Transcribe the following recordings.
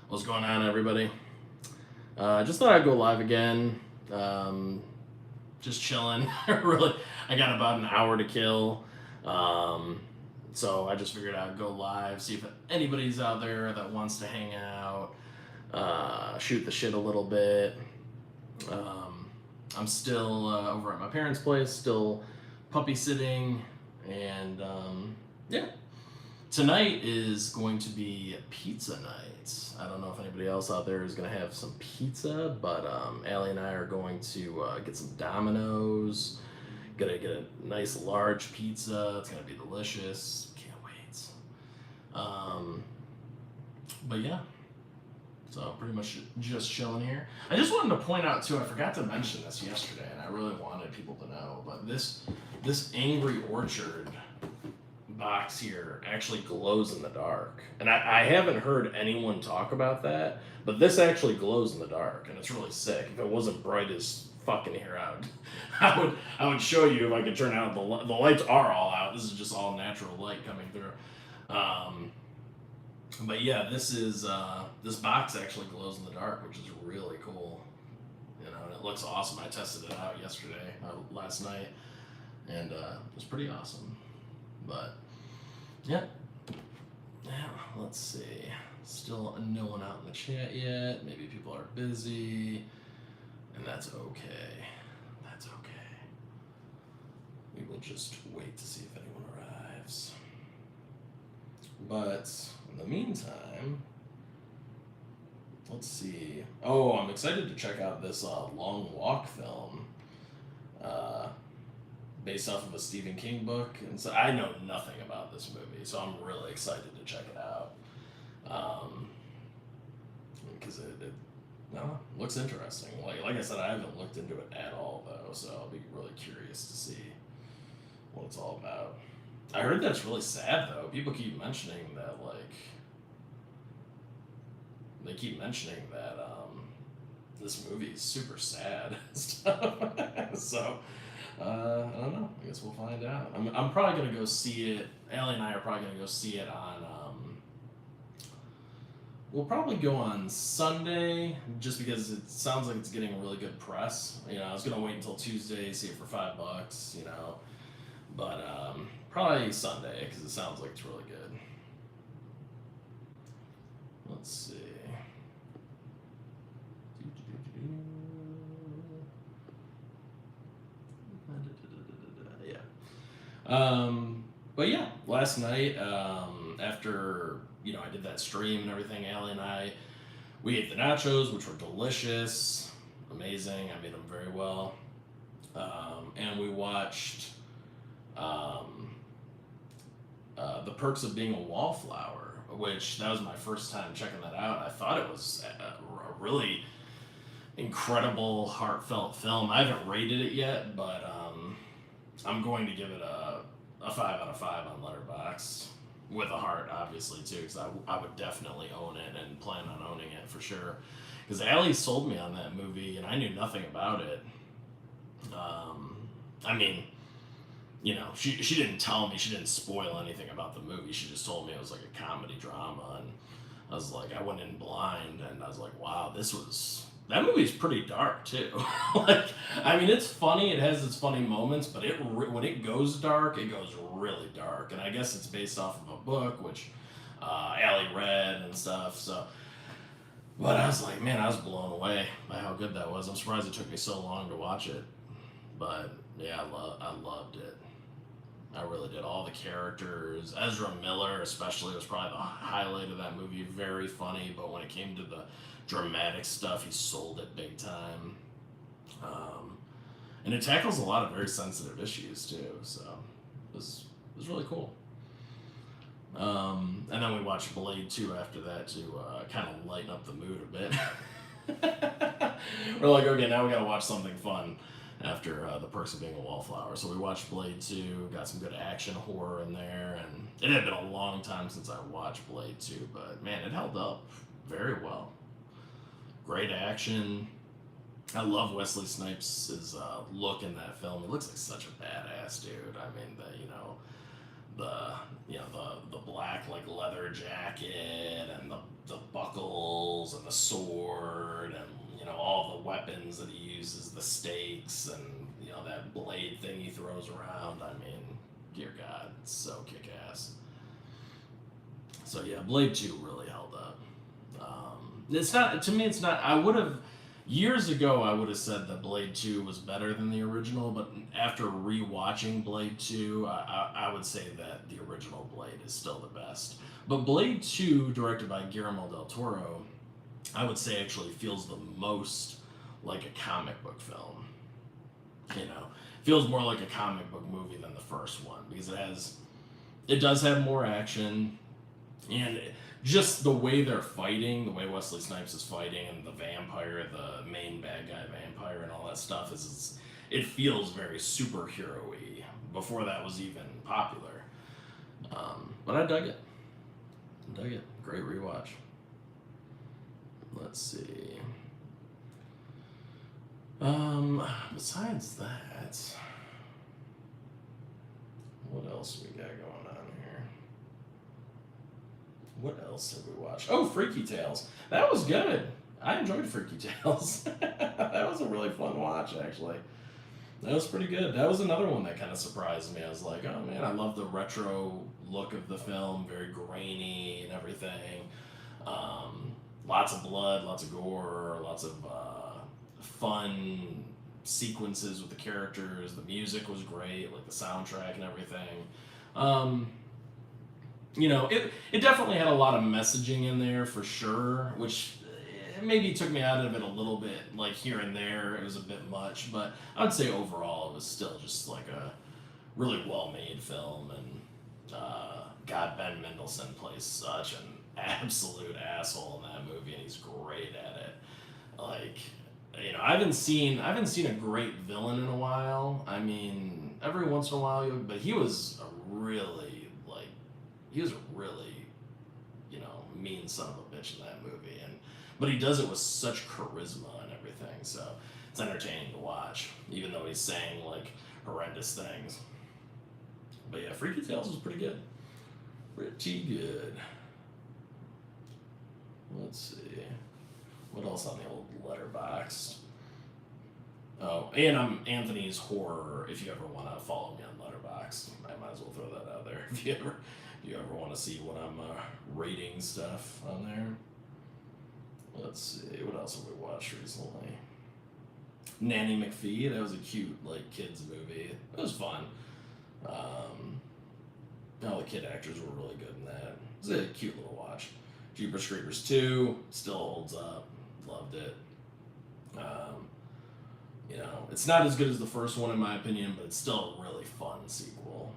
What's going on, everybody? Just thought I'd go live again. Just chilling. Really, I got about an hour to kill. Um, so I just figured I'd go live, see if anybody's out there that wants to hang out, shoot the shit a little bit. Um, I'm still over at my parents' place, still puppy sitting, and yeah, tonight is going to be pizza night. I don't know if anybody else out there is going to have some pizza, but Allie and I are going to get some Domino's. Gonna get a nice large pizza. It's gonna be delicious. Can't wait. Um, but yeah, so pretty much just chilling here. I just wanted to point out too. I forgot to mention this yesterday, and I really wanted people to know. But this Angry Orchard box here actually glows in the dark. And I haven't heard anyone talk about that, but this actually glows in the dark, and it's really sick. If it wasn't bright as fucking here out, I would show you if I could turn out the lights are all out. This is just all natural light coming through. Um, but yeah, this box actually glows in the dark, which is really cool. You know, and it looks awesome. I tested it out yesterday, last night, and it was pretty awesome. But yeah. Yeah, let's see. Still no one out in the chat yet. Maybe people are busy. And that's okay. That's okay. We will just wait to see if anyone arrives. But in the meantime, let's see. Oh, I'm excited to check out this Long Walk film. Uh, Based off of a Stephen King book, and so I know nothing about this movie, so I'm really excited to check it out. Because it no, looks interesting. Like I said, I haven't looked into it at all though, so I'll be really curious to see what it's all about. I heard that it's really sad though. People keep mentioning that they keep mentioning that this movie is super sad and stuff. So I don't know. I guess we'll find out. I'm probably gonna go see it. Allie and I are probably gonna go see it on. We'll probably go on Sunday, just because it sounds like it's getting really good press. You know, I was gonna wait until Tuesday, see it for $5. You know, but probably Sunday because it sounds like it's really good. Let's see. Yeah. But yeah, last night, after I did that stream and everything, Allie and I, we ate the nachos, which were delicious, amazing. I made them very well, and we watched um, The Perks of Being a Wallflower, which that was my first time checking that out. I thought it was a really incredible, heartfelt film. I haven't rated it yet, but I'm going to give it a 5 out of 5 on Letterboxd with a heart, obviously, too, because I would definitely own it and plan on owning it for sure. Because Allie sold me on that movie, and I knew nothing about it. I mean, she didn't tell me, she didn't spoil anything about the movie. She just told me it was like a comedy drama, and I was like, I went in blind, and I was like, wow, that movie's pretty dark too. I mean, it's funny. It has its funny moments, but when it goes dark, it goes really dark. And I guess it's based off of a book, which Allie read and stuff. So, but I was like, man, I was blown away by how good that was. I'm surprised it took me so long to watch it, but yeah, I loved it. I really did. All the characters, Ezra Miller especially, was probably the highlight of that movie. Very funny, but when it came to the dramatic stuff, he sold it big time. And it tackles a lot of very sensitive issues too, so it was really cool. And then we watched Blade 2 after that to kind of lighten up the mood a bit. We're like, okay, now we gotta watch something fun after The Perks of Being a Wallflower. So we watched Blade 2, got some good action horror in there, and it had been a long time since I watched Blade 2, but man, it held up very well. Great action. I love Wesley Snipes' look in that film. He looks like such a badass dude. I mean, the black like leather jacket and the buckles sword and all the weapons that he uses, the stakes, and that blade thing he throws around. I mean, dear God, it's so kick-ass. So yeah, Blade 2 really held up. It's not, to me, it's not, I would have, years ago, I would have said that Blade 2 was better than the original, but after rewatching Blade 2, I would say that the original Blade is still the best. But Blade 2, directed by Guillermo del Toro, I would say actually feels the most like a comic book film. Feels more like a comic book movie than the first one, because it does have more action, and just the way they're fighting, the way Wesley Snipes is fighting, and the vampire, the main bad guy vampire, and all that stuff it feels very superhero-y before that was even popular. But I dug it. Great rewatch. Let's see. Besides that, what else we got going on here? What else have we watched? Oh, Freaky Tales. That was good. I enjoyed Freaky Tales. That was a really fun watch, actually. That was pretty good. That was another one that kind of surprised me. I was like, oh man, I love the retro look of the film, very grainy and everything. Lots of blood, lots of gore, lots of fun sequences with the characters. The music was great, like the soundtrack and everything. It definitely had a lot of messaging in there for sure, which maybe took me out of it a little bit, like here and there. It was a bit much, but I would say overall it was still just like a really well-made film. And God, Ben Mendelsohn plays such an absolute asshole in that movie, and he's great at it. Like, I haven't seen a great villain in a while. I mean, every once in a while, but he was a really mean son of a bitch in that movie, but he does it with such charisma and everything, so it's entertaining to watch, even though he's saying like horrendous things. But yeah, Freaky Tales was pretty good. Pretty good. Let's see. What else on the old Letterboxd? Oh, and I'm Anthony's Horror. If you ever want to follow me on Letterboxd, I might as well throw that out there. If you ever want to see what I'm rating stuff on there. Let's see. What else have we watched recently? Nanny McPhee. That was a cute kids movie. It was fun. All the kid actors were really good in that. It was a cute little watch. Jeepers Creepers 2 still holds up. Loved it. It's not as good as the first one in my opinion, but it's still a really fun sequel.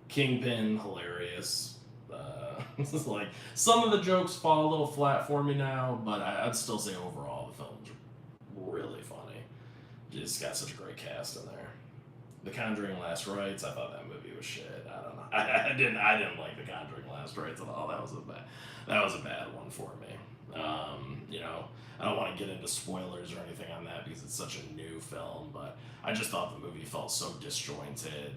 Kingpin, hilarious. This is some of the jokes fall a little flat for me now, but I'd still say overall the film's really funny. Just got such a great cast in there. The Conjuring: Last Rites, I thought that movie was shit. I don't know. I didn't like The Conjuring: Last Rites at all. That was a bad one for me. I don't want to get into spoilers or anything on that because it's such a new film, but I just thought the movie felt so disjointed.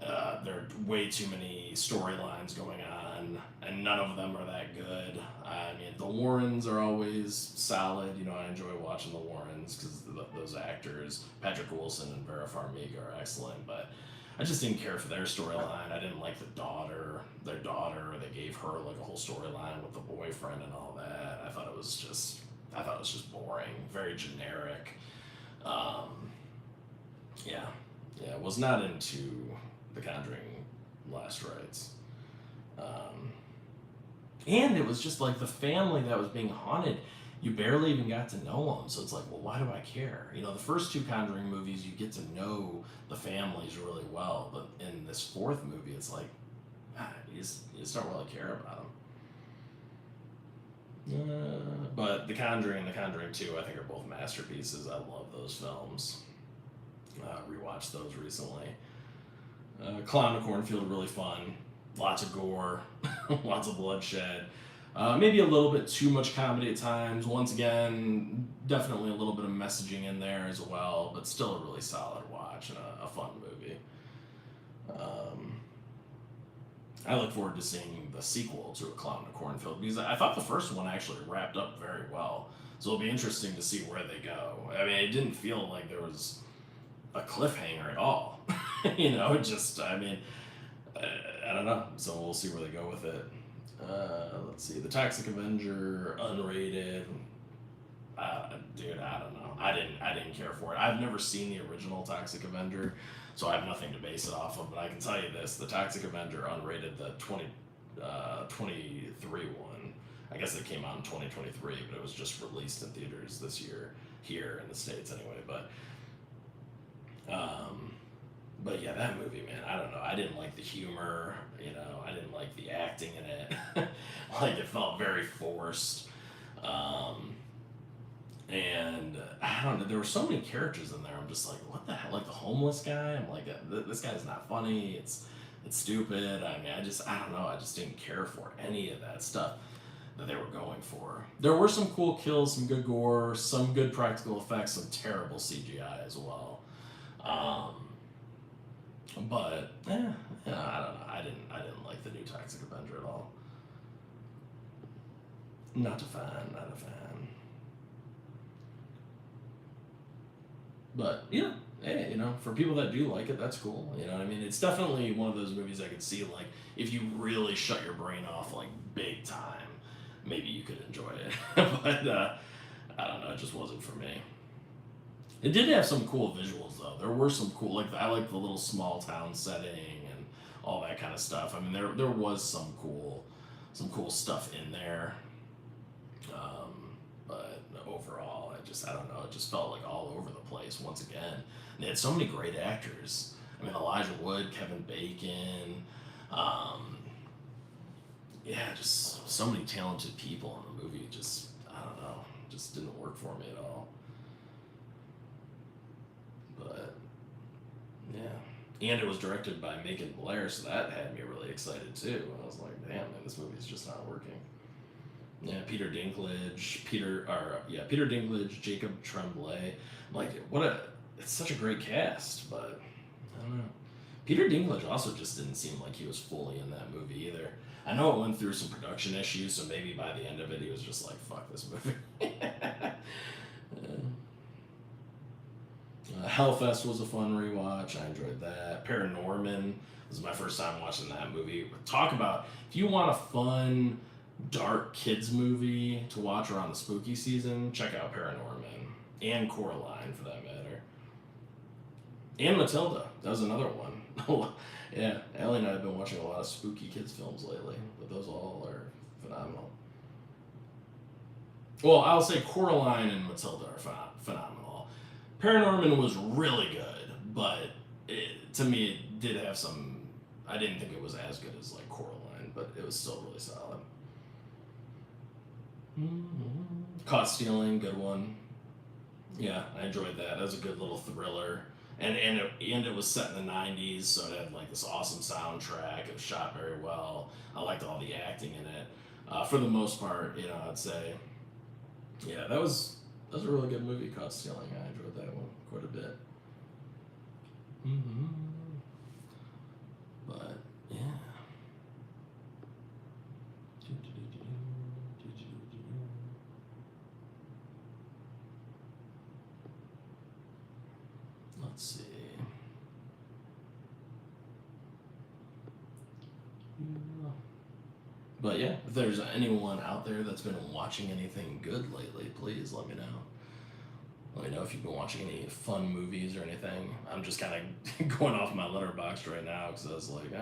There are way too many storylines going on, and none of them are that good. I mean, the Warrens are always solid. I enjoy watching the Warrens because those actors, Patrick Wilson and Vera Farmiga, are excellent, but I just didn't care for their storyline. I didn't like their daughter. They gave her a whole storyline with the boyfriend and all that. I thought it was just boring, very generic. Was not into The Conjuring: Last Rites. And it was just the family that was being haunted, you barely even got to know them, so it's well, why do I care? The first two Conjuring movies, you get to know the families really well, but in this fourth movie, it's you just don't really care about them. But The Conjuring and The Conjuring 2, I think, are both masterpieces. I love those films. Rewatched those recently. Clown in the Cornfield, really fun. Lots of gore, lots of bloodshed. Maybe a little bit too much comedy at times. Once again, definitely a little bit of messaging in there as well, but still a really solid watch and a fun movie. I look forward to seeing the sequel to A Clown in a Cornfield because I thought the first one actually wrapped up very well. So it'll be interesting to see where they go. I mean, it didn't feel like there was a cliffhanger at all. Just, I mean, I don't know. So we'll see where they go with it. Let's see. The Toxic Avenger, unrated. Dude, I don't know. I didn't care for it. I've never seen the original Toxic Avenger, so I have nothing to base it off of. But I can tell you this: the Toxic Avenger unrated, the 23 one. I guess it came out in 2023, but it was just released in theaters this year here in the States anyway. But yeah, that movie, man, I don't know. I didn't like the humor. I didn't like the acting in it. Like it felt very forced. And I don't know. There were so many characters in there. I'm just like, what the hell? Like the homeless guy. I'm like, this guy's not funny. It's stupid. I mean, I don't know. I just didn't care for any of that stuff that they were going for. There were some cool kills, some good gore, some good practical effects, some terrible CGI as well. But I don't know. I didn't like the new Toxic Avenger at all. Not a fan. Not a fan. But hey, for people that do like it, that's cool. You know what I mean? It's definitely one of those movies I could see, like, if you really shut your brain off, like, big time, maybe you could enjoy it. But I don't know, it just wasn't for me. It did have some cool visuals though. There were some cool, like, I like the little small town setting and all that kind of stuff. I mean, there was some cool stuff in there. But overall, I don't know. It just felt like all over the place once again. They had so many great actors. I mean, Elijah Wood, Kevin Bacon. Yeah, just so many talented people in the movie. Just, I don't know, just didn't work for me at all. But yeah, and it was directed by Macon Blair, so that had me really excited too. I was like, damn, man, this movie's just not working. Yeah, Peter Dinklage, Peter Dinklage, Jacob Tremblay. Like, it's such a great cast, but I don't know. Peter Dinklage also just didn't seem like he was fully in that movie either. I know it went through some production issues, so maybe by the end of it, he was just like, fuck this movie. Hellfest was a fun rewatch. I enjoyed that. Paranorman was my first time watching that movie. Talk about, if you want a fun, dark kids movie to watch around the spooky season, check out Paranorman. And Coraline, for that matter. And Matilda. That was another one. Yeah, Ellie and I have been watching a lot of spooky kids films lately, but those all are phenomenal. Well, I'll say Coraline and Matilda are phenomenal. Paranorman was really good, but to me, it did have some. I didn't think it was as good as like Coraline, but it was still really solid. Caught Stealing, good one. Yeah, I enjoyed that. That was a good little thriller. And it was set in the 90s, so it had like this awesome soundtrack. It was shot very well. I liked all the acting in it. For the most part, I'd say, yeah, that was a really good movie, Caught Stealing. I enjoyed that one quite a bit. Mm-hmm. But yeah. Let's see. But yeah, if there's anyone out there that's been watching anything good lately, please let me know. Let me know if you've been watching any fun movies or anything. I'm just kind of going off my Letterboxd right now because I was like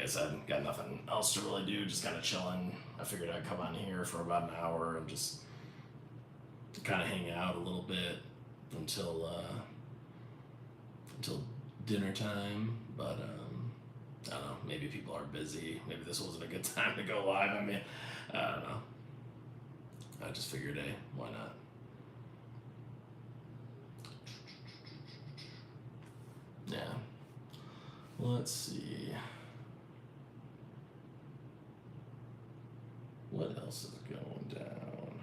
I said, got nothing else to really do, just kind of chilling. I figured I'd come on here for about an hour and just kind of hang out a little bit until dinner time. But I don't know, maybe people are busy. Maybe this wasn't a good time to go live. I mean, I don't know. I just figured, hey, why not? Yeah. Let's see. What else is going down?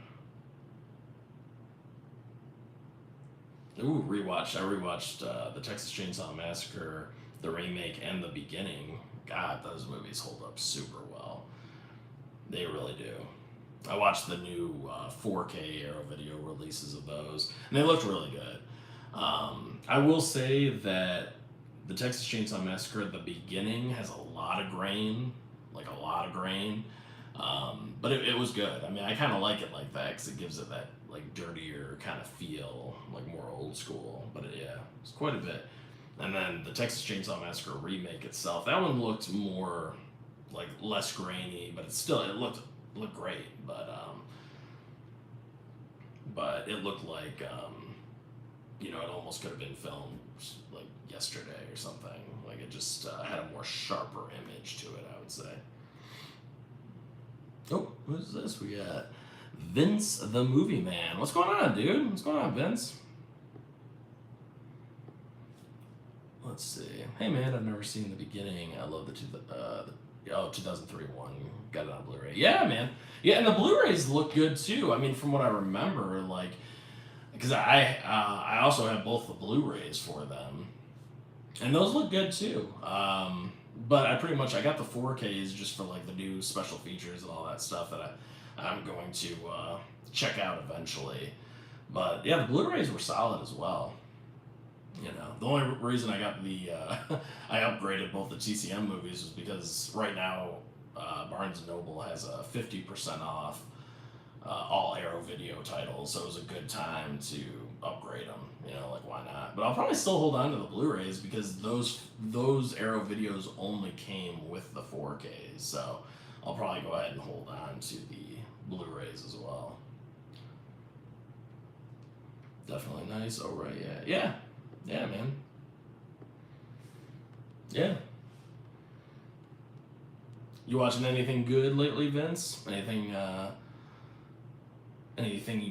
Ooh, I rewatched the Texas Chainsaw Massacre, the remake, and the beginning God, those movies hold up super well. They really do. I watched the new 4K Arrow Video releases of those, and they looked really good. I will say that the Texas Chainsaw Massacre at the beginning has a lot of grain, like a lot of grain, but it was good. I mean, I kind of like it like that because it gives it that like dirtier kind of feel, like more old school. But yeah, it's quite a bit. And then the Texas Chainsaw Massacre remake itself, that one looked more like less grainy, but it looked great. But it looked like it almost could have been filmed like yesterday or something. Like it just had a more sharper image to it, I would say. Oh, who's this? We got Vince the Movie Man. What's going on, dude? What's going on, Vince? Let's see. Hey, man, I've never seen the beginning. I love the 2003 one. Got it on Blu-ray. Yeah, man. Yeah, and the Blu-rays look good too. I mean, from what I remember, like, because I also have both the Blu-rays for them, and those look good too. But I got the 4Ks just for like the new special features and all that stuff that I'm going to check out eventually. But yeah, the Blu-rays were solid as well. The only reason I got I upgraded both the TCM movies was because right now Barnes & Noble has a 50% off all Arrow Video titles, so it was a good time to upgrade them. Like why not? But I'll probably still hold on to the Blu-rays because those Arrow Videos only came with the 4Ks, so I'll probably go ahead and hold on to the Blu-rays as well. Definitely nice. Oh right, yeah, man. Yeah. You watching anything good lately, Vince? Anything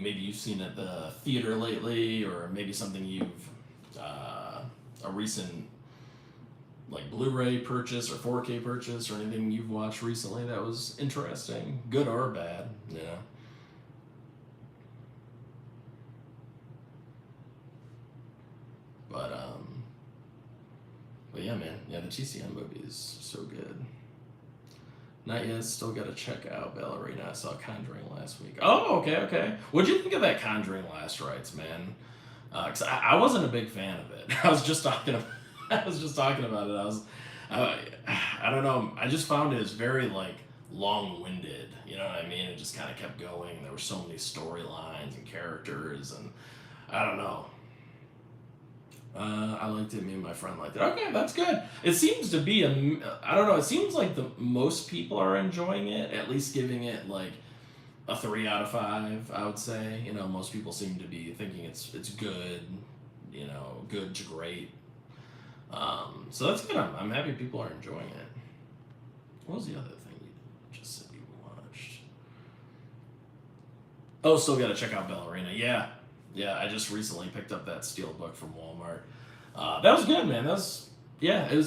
maybe you've seen at the theater lately, or maybe something you've a recent like Blu-ray purchase or 4K purchase, or anything you've watched recently that was interesting, good or bad? Yeah. But yeah, man. Yeah, the TCM movie is so good. Not yet. Still got to check out Ballerina. I saw Conjuring last week. Oh, okay. What'd you think of that Conjuring Last Rites, man? Because I wasn't a big fan of it. I was just talking about. I was just talking about it. I don't know. I just found it as very like long-winded. You know what I mean? It just kind of kept going. There were so many storylines and characters, and I don't know. I liked it. Me and my friend liked it. Okay, that's good. It seems to be I don't know. It seems like the most people are enjoying it. At least giving it like a 3 out of 5. I would say. Most people seem to be thinking it's good. Good to great. So that's good. I'm happy people are enjoying it. What was the other thing you just said you watched? Oh, still got to check out Ballerina. Yeah, I just recently picked up that Steelbook from Walmart. That was good, man. It was.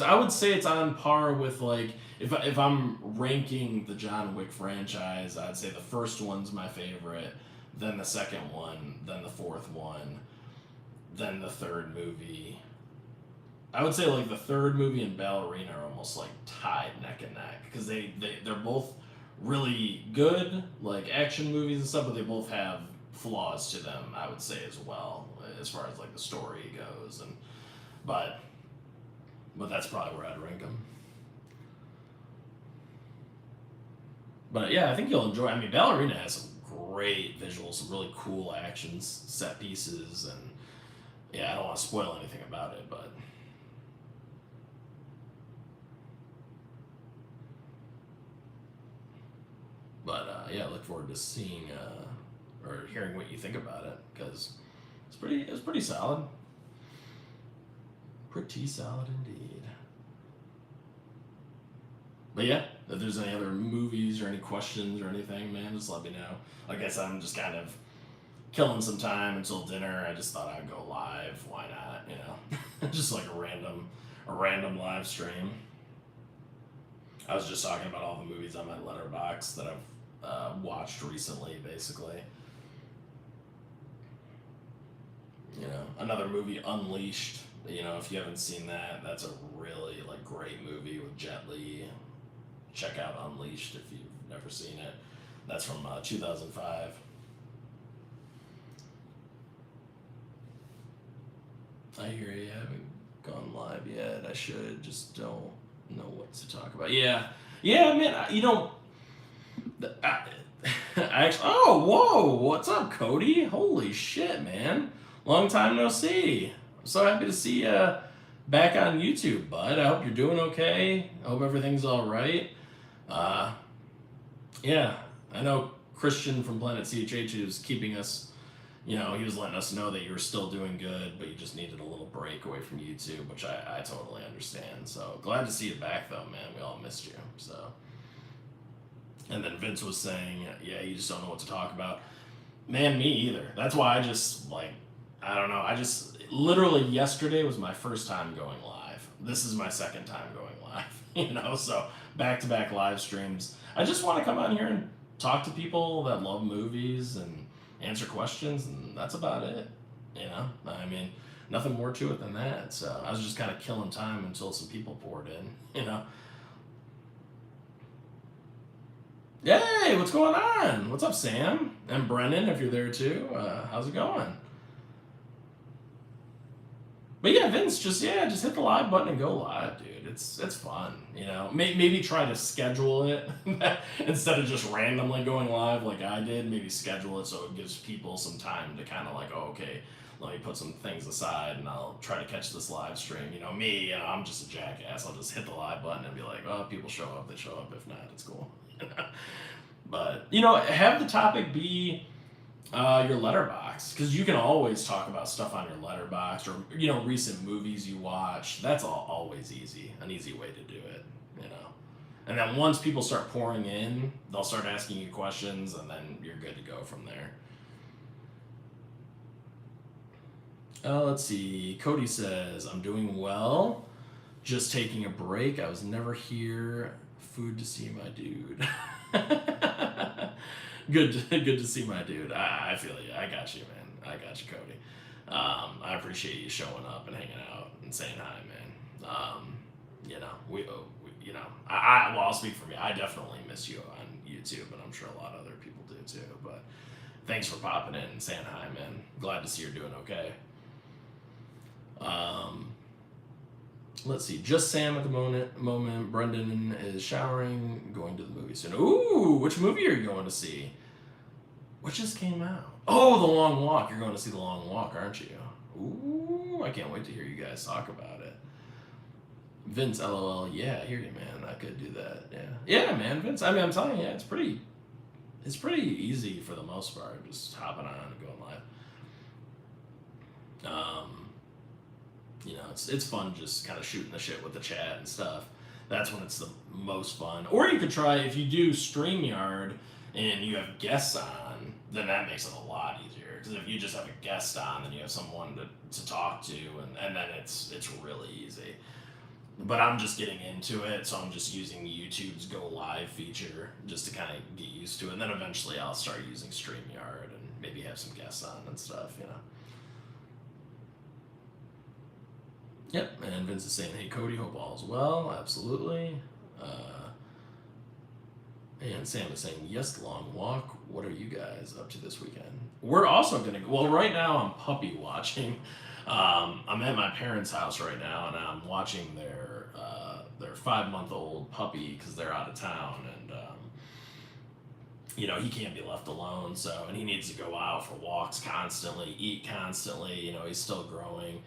I would say it's on par with like if I'm ranking the John Wick franchise, I'd say the first one's my favorite, then the second one, then the fourth one, then the third movie. I would say like the third movie and Ballerina are almost like tied neck and neck because they're both really good like action movies and stuff, but they both have flaws to them, I would say, as well, as far as like the story goes, but that's probably where I'd rank them. But yeah, I think you'll enjoy. I mean, Ballerina has some great visuals, some really cool actions, set pieces, and yeah, I don't want to spoil anything about it, but yeah, I look forward to seeing or hearing what you think about it because it was pretty solid. Pretty solid indeed. But yeah, if there's any other movies or any questions or anything, man, just let me know. Like I said, I'm just kind of killing some time until dinner. I just thought I'd go live. Why not? Just like a random live stream. I was just talking about all the movies on my letterbox that I've watched recently, basically. Another movie, Unleashed. If you haven't seen that, that's a really like great movie with Jet Li. Check out Unleashed if you've never seen it. That's from 2005. I hear you. I haven't gone live yet. I should. Just don't know what to talk about. Yeah. Yeah, man. I, I actually. Oh, whoa. What's up, Cody? Holy shit, man. Long time no see. I'm so happy to see you back on YouTube, bud. I hope you're doing okay. I hope everything's all right. Uh, yeah. I know Christian from Planet CHH is keeping us. He was letting us know that you were still doing good, but you just needed a little break away from YouTube, which I totally understand. So glad to see you back, though, man. We all missed you. So, and then Vince was saying, yeah, you just don't know what to talk about. Man, me either. That's why I just I don't know. I just literally yesterday was my first time going live. This is my second time going live. So back to back live streams. I just want to come on here and talk to people that love movies and answer questions, and that's about it. I mean, nothing more to it than that. So I was just kind of killing time until some people poured in. Yay! What's going on? What's up, Sam and Brennan? If you're there too, how's it going? But yeah, Vince, just hit the live button and go live, dude. It's fun, Maybe try to schedule it instead of just randomly going live like I did. Maybe schedule it so it gives people some time to kind of okay, let me put some things aside and I'll try to catch this live stream. Me, I'm just a jackass. I'll just hit the live button and be like, oh, people show up, they show up. If not, it's cool. But have the topic be your letterbox, because you can always talk about stuff on your letterbox, or recent movies you watch. That's always an easy way to do it. And then once people start pouring in, they'll start asking you questions, and then you're good to go from there. Let's see. Cody says, I'm doing well, just taking a break. I was never here. Food to see my dude. Good to see my dude. I feel you. I got you, man. I got you, Cody. I appreciate you showing up and hanging out and saying hi, man. I'll speak for me. I definitely miss you on YouTube, and I'm sure a lot of other people do too. But thanks for popping in and saying hi, man. Glad to see you're doing okay. Let's see. Just Sam at the moment. Brendan is showering, going to the movie soon. Ooh, which movie are you going to see? What just came out? Oh, The Long Walk. You're going to see The Long Walk, aren't you? Ooh, I can't wait to hear you guys talk about it. Vince, LOL. Yeah, I hear you, man. I could do that. Yeah, man, Vince. I mean, I'm telling you, it's pretty easy for the most part. Just hopping on and going live. It's fun just kind of shooting the shit with the chat and stuff. That's when it's the most fun. Or you could try, if you do StreamYard and you have guests on, then that makes it a lot easier. Because if you just have a guest on, then you have someone to talk to, and then it's really easy. But I'm just getting into it, so I'm just using YouTube's Go Live feature just to kind of get used to it. And then eventually I'll start using StreamYard and maybe have some guests on and stuff, Yep, and Vince is saying, hey, Cody, hope all is well. Absolutely. And Sam is saying, yes, The Long Walk. What are you guys up to this weekend? We're also going to, well, right now I'm puppy watching. I'm at my parents' house right now, and I'm watching their 5-month-old puppy because they're out of town, and he can't be left alone. So, and he needs to go out for walks constantly, eat constantly. He's still growing.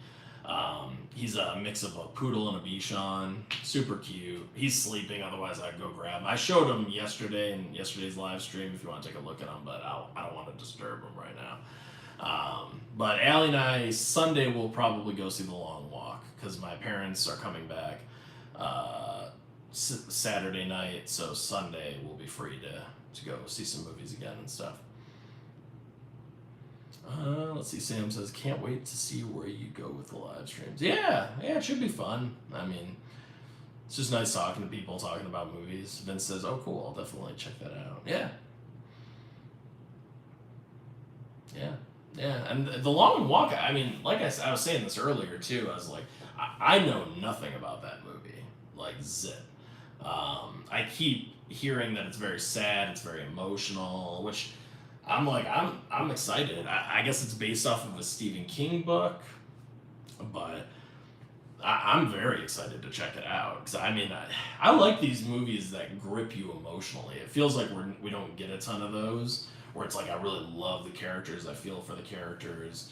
He's a mix of a poodle and a Bichon. Super cute. He's sleeping, otherwise I'd go grab him. I showed him yesterday in yesterday's live stream if you want to take a look at him, but I don't want to disturb him right now. But Allie and I, Sunday, will probably go see The Long Walk because my parents are coming back Saturday night, so Sunday we'll be free to go see some movies again and stuff. Let's see. Sam says, can't wait to see where you go with the live streams. Yeah, it should be fun. I mean, it's just nice talking to people, talking about movies. Vince says, oh, cool, I'll definitely check that out. Yeah, and The Long Walk, I mean, like I was saying this earlier, too, I was like, I know nothing about that movie. like zip. I keep hearing that it's very sad, it's very emotional, which I'm like, I'm excited. I guess it's based off of a Stephen King book, but I'm very excited to check it out because I mean I like these movies that grip you emotionally. It feels like we don't get a ton of those where it's like I really love the characters, I feel for the characters.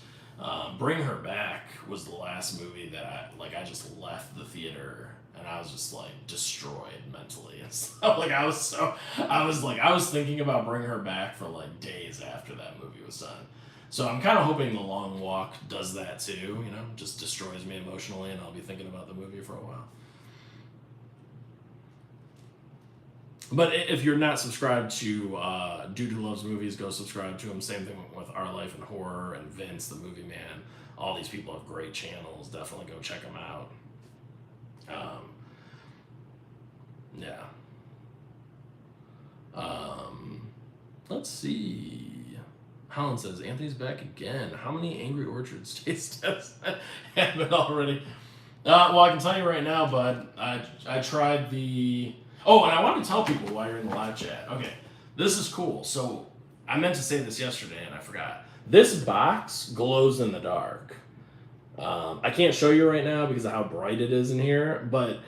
Bring Her Back was the last movie that I just left the theater and I was just like destroyed mentally and stuff. Like I was thinking about Bring Her Back for like days after that movie was done. So I'm kind of hoping The Long Walk does that too, you know, just destroys me emotionally and I'll be thinking about the movie for a while. But if you're not subscribed to Dude Who Loves Movies, go subscribe to him. Same thing with Our Life in Horror and Vince, the Movie Man. All these people have great channels. Definitely go check them out. Yeah. Let's see. Holland says, Anthony's back again. How many Angry Orchards taste tests have been already? Well, I can tell you right now, bud. I tried the... Oh, and I want to tell people while you're in the live chat. Okay, this is cool. So I meant to say this yesterday and I forgot. This box glows in the dark. I can't show you right now because of how bright it is in here, but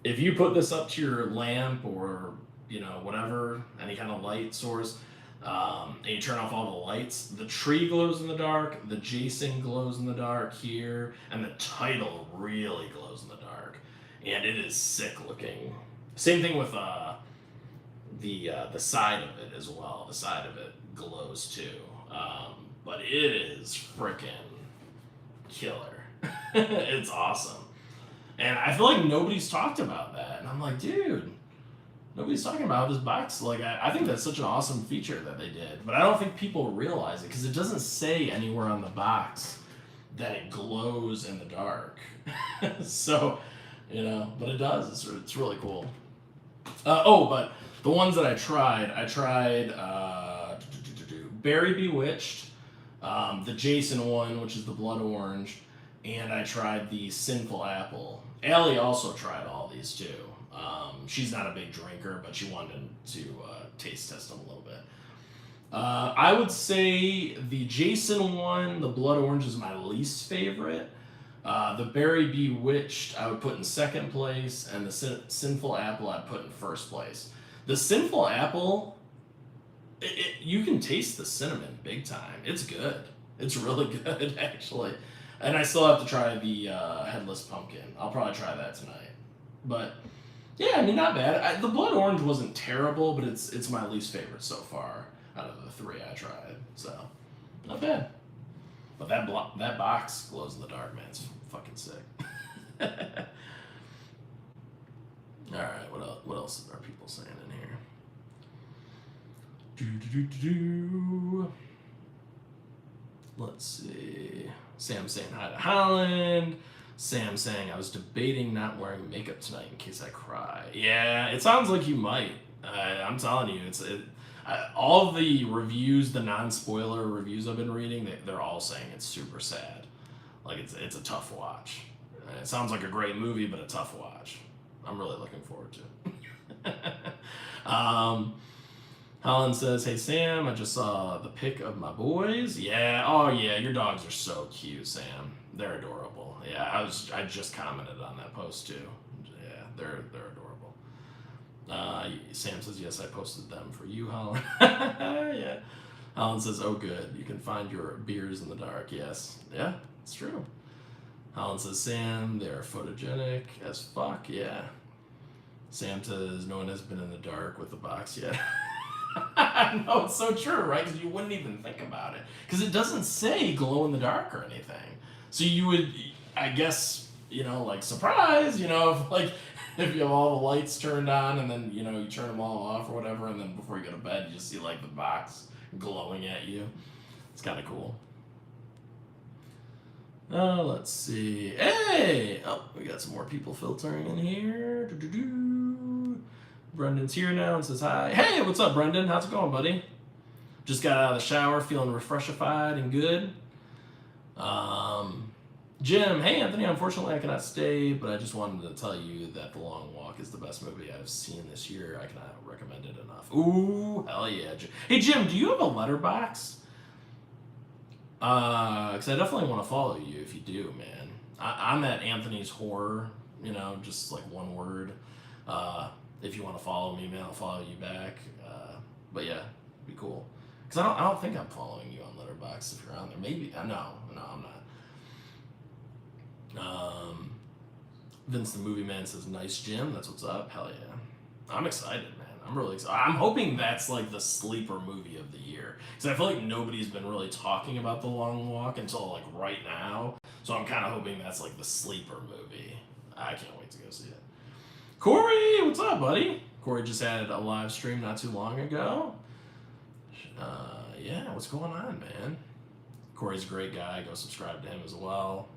if you put this up to your lamp or, you know, whatever, any kind of light source, and you turn off all the lights, the tree glows in the dark, the Jason glows in the dark here, and the title really glows in the dark. And it is sick looking. Same thing with the side of it as well. The side of it glows too. But it is freaking killer. It's awesome. And I feel like nobody's talked about that. And I'm like, dude, nobody's talking about this box. Like, I think that's such an awesome feature that they did. But I don't think people realize it because it doesn't say anywhere on the box that it glows in the dark. So, you know, but it does. It's really cool. But the ones that I tried Berry Bewitched, the Jason one, which is the blood orange, and I tried the Sinful Apple. Allie also tried all these too. She's not a big drinker, but she wanted to taste test them a little bit. I would say the Jason one, the blood orange, is my least favorite. The Berry Bewitched I would put in second place, and the Sinful Apple I'd put in first place. The Sinful Apple, you can taste the cinnamon big time. It's good. It's really good, actually. And I still have to try the Headless Pumpkin. I'll probably try that tonight. But, yeah, I mean, not bad. The Blood Orange wasn't terrible, but it's my least favorite so far out of the three I tried. So, not bad. But that box glows in the dark, man. It's fucking sick. Alright, what else are people saying in here? Let's see. Sam saying hi to Holland. Sam saying, I was debating not wearing makeup tonight in case I cry. Yeah, it sounds like you might. I'm telling you, all the reviews, the non-spoiler reviews I've been reading, they're all saying it's super sad. Like, it's a tough watch. It sounds like a great movie, but a tough watch. I'm really looking forward to it. Holland says, hey Sam, I just saw the pic of my boys. Yeah, oh yeah, your dogs are so cute, Sam. They're adorable. Yeah, I just commented on that post too. Yeah, they're adorable. Sam says, yes, I posted them for you, Holland. Yeah. Holland says, oh good, you can find your beers in the dark. Yes. Yeah, it's true. Holland says, Sam, they're photogenic as fuck. Yeah. Sam says, no one has been in the dark with the box yet. No, it's so true, right? Because you wouldn't even think about it. Because it doesn't say glow in the dark or anything. So you would, I guess, you know, like, surprise, you know, if you have all the lights turned on and then, you know, you turn them all off or whatever, and then before you go to bed, you just see, like, the box glowing at you. It's kind of cool. Let's see. Hey! Oh, we got some more people filtering in here. Brendan's here now and says hi. Hey, what's up, Brendan? How's it going, buddy? Just got out of the shower, feeling refreshified and good. Jim, hey Anthony, unfortunately I cannot stay, but I just wanted to tell you that The Long Walk is the best movie I've seen this year. I cannot recommend it enough. Ooh, hell yeah. Hey Jim, do you have a letterbox? Because I definitely want to follow you if you do, man. I'm at Anthony's Horror, just like one word. If you want to follow me, man, I'll follow you back. But yeah, it'd be cool. Because I don't think I'm following you on Letterboxd if you're on there. Maybe, no, I'm not. Vince the Movie Man says, nice Jim, that's what's up. Hell yeah. I'm excited, man. I'm really excited. I'm hoping that's like the sleeper movie of the year. Because I feel like nobody's been really talking about The Long Walk until like right now. So I'm kind of hoping that's like the sleeper movie. I can't wait to go see it. Corey, what's up, buddy? Corey just had a live stream not too long ago. Yeah, what's going on, man? Corey's a great guy. Go subscribe to him as well.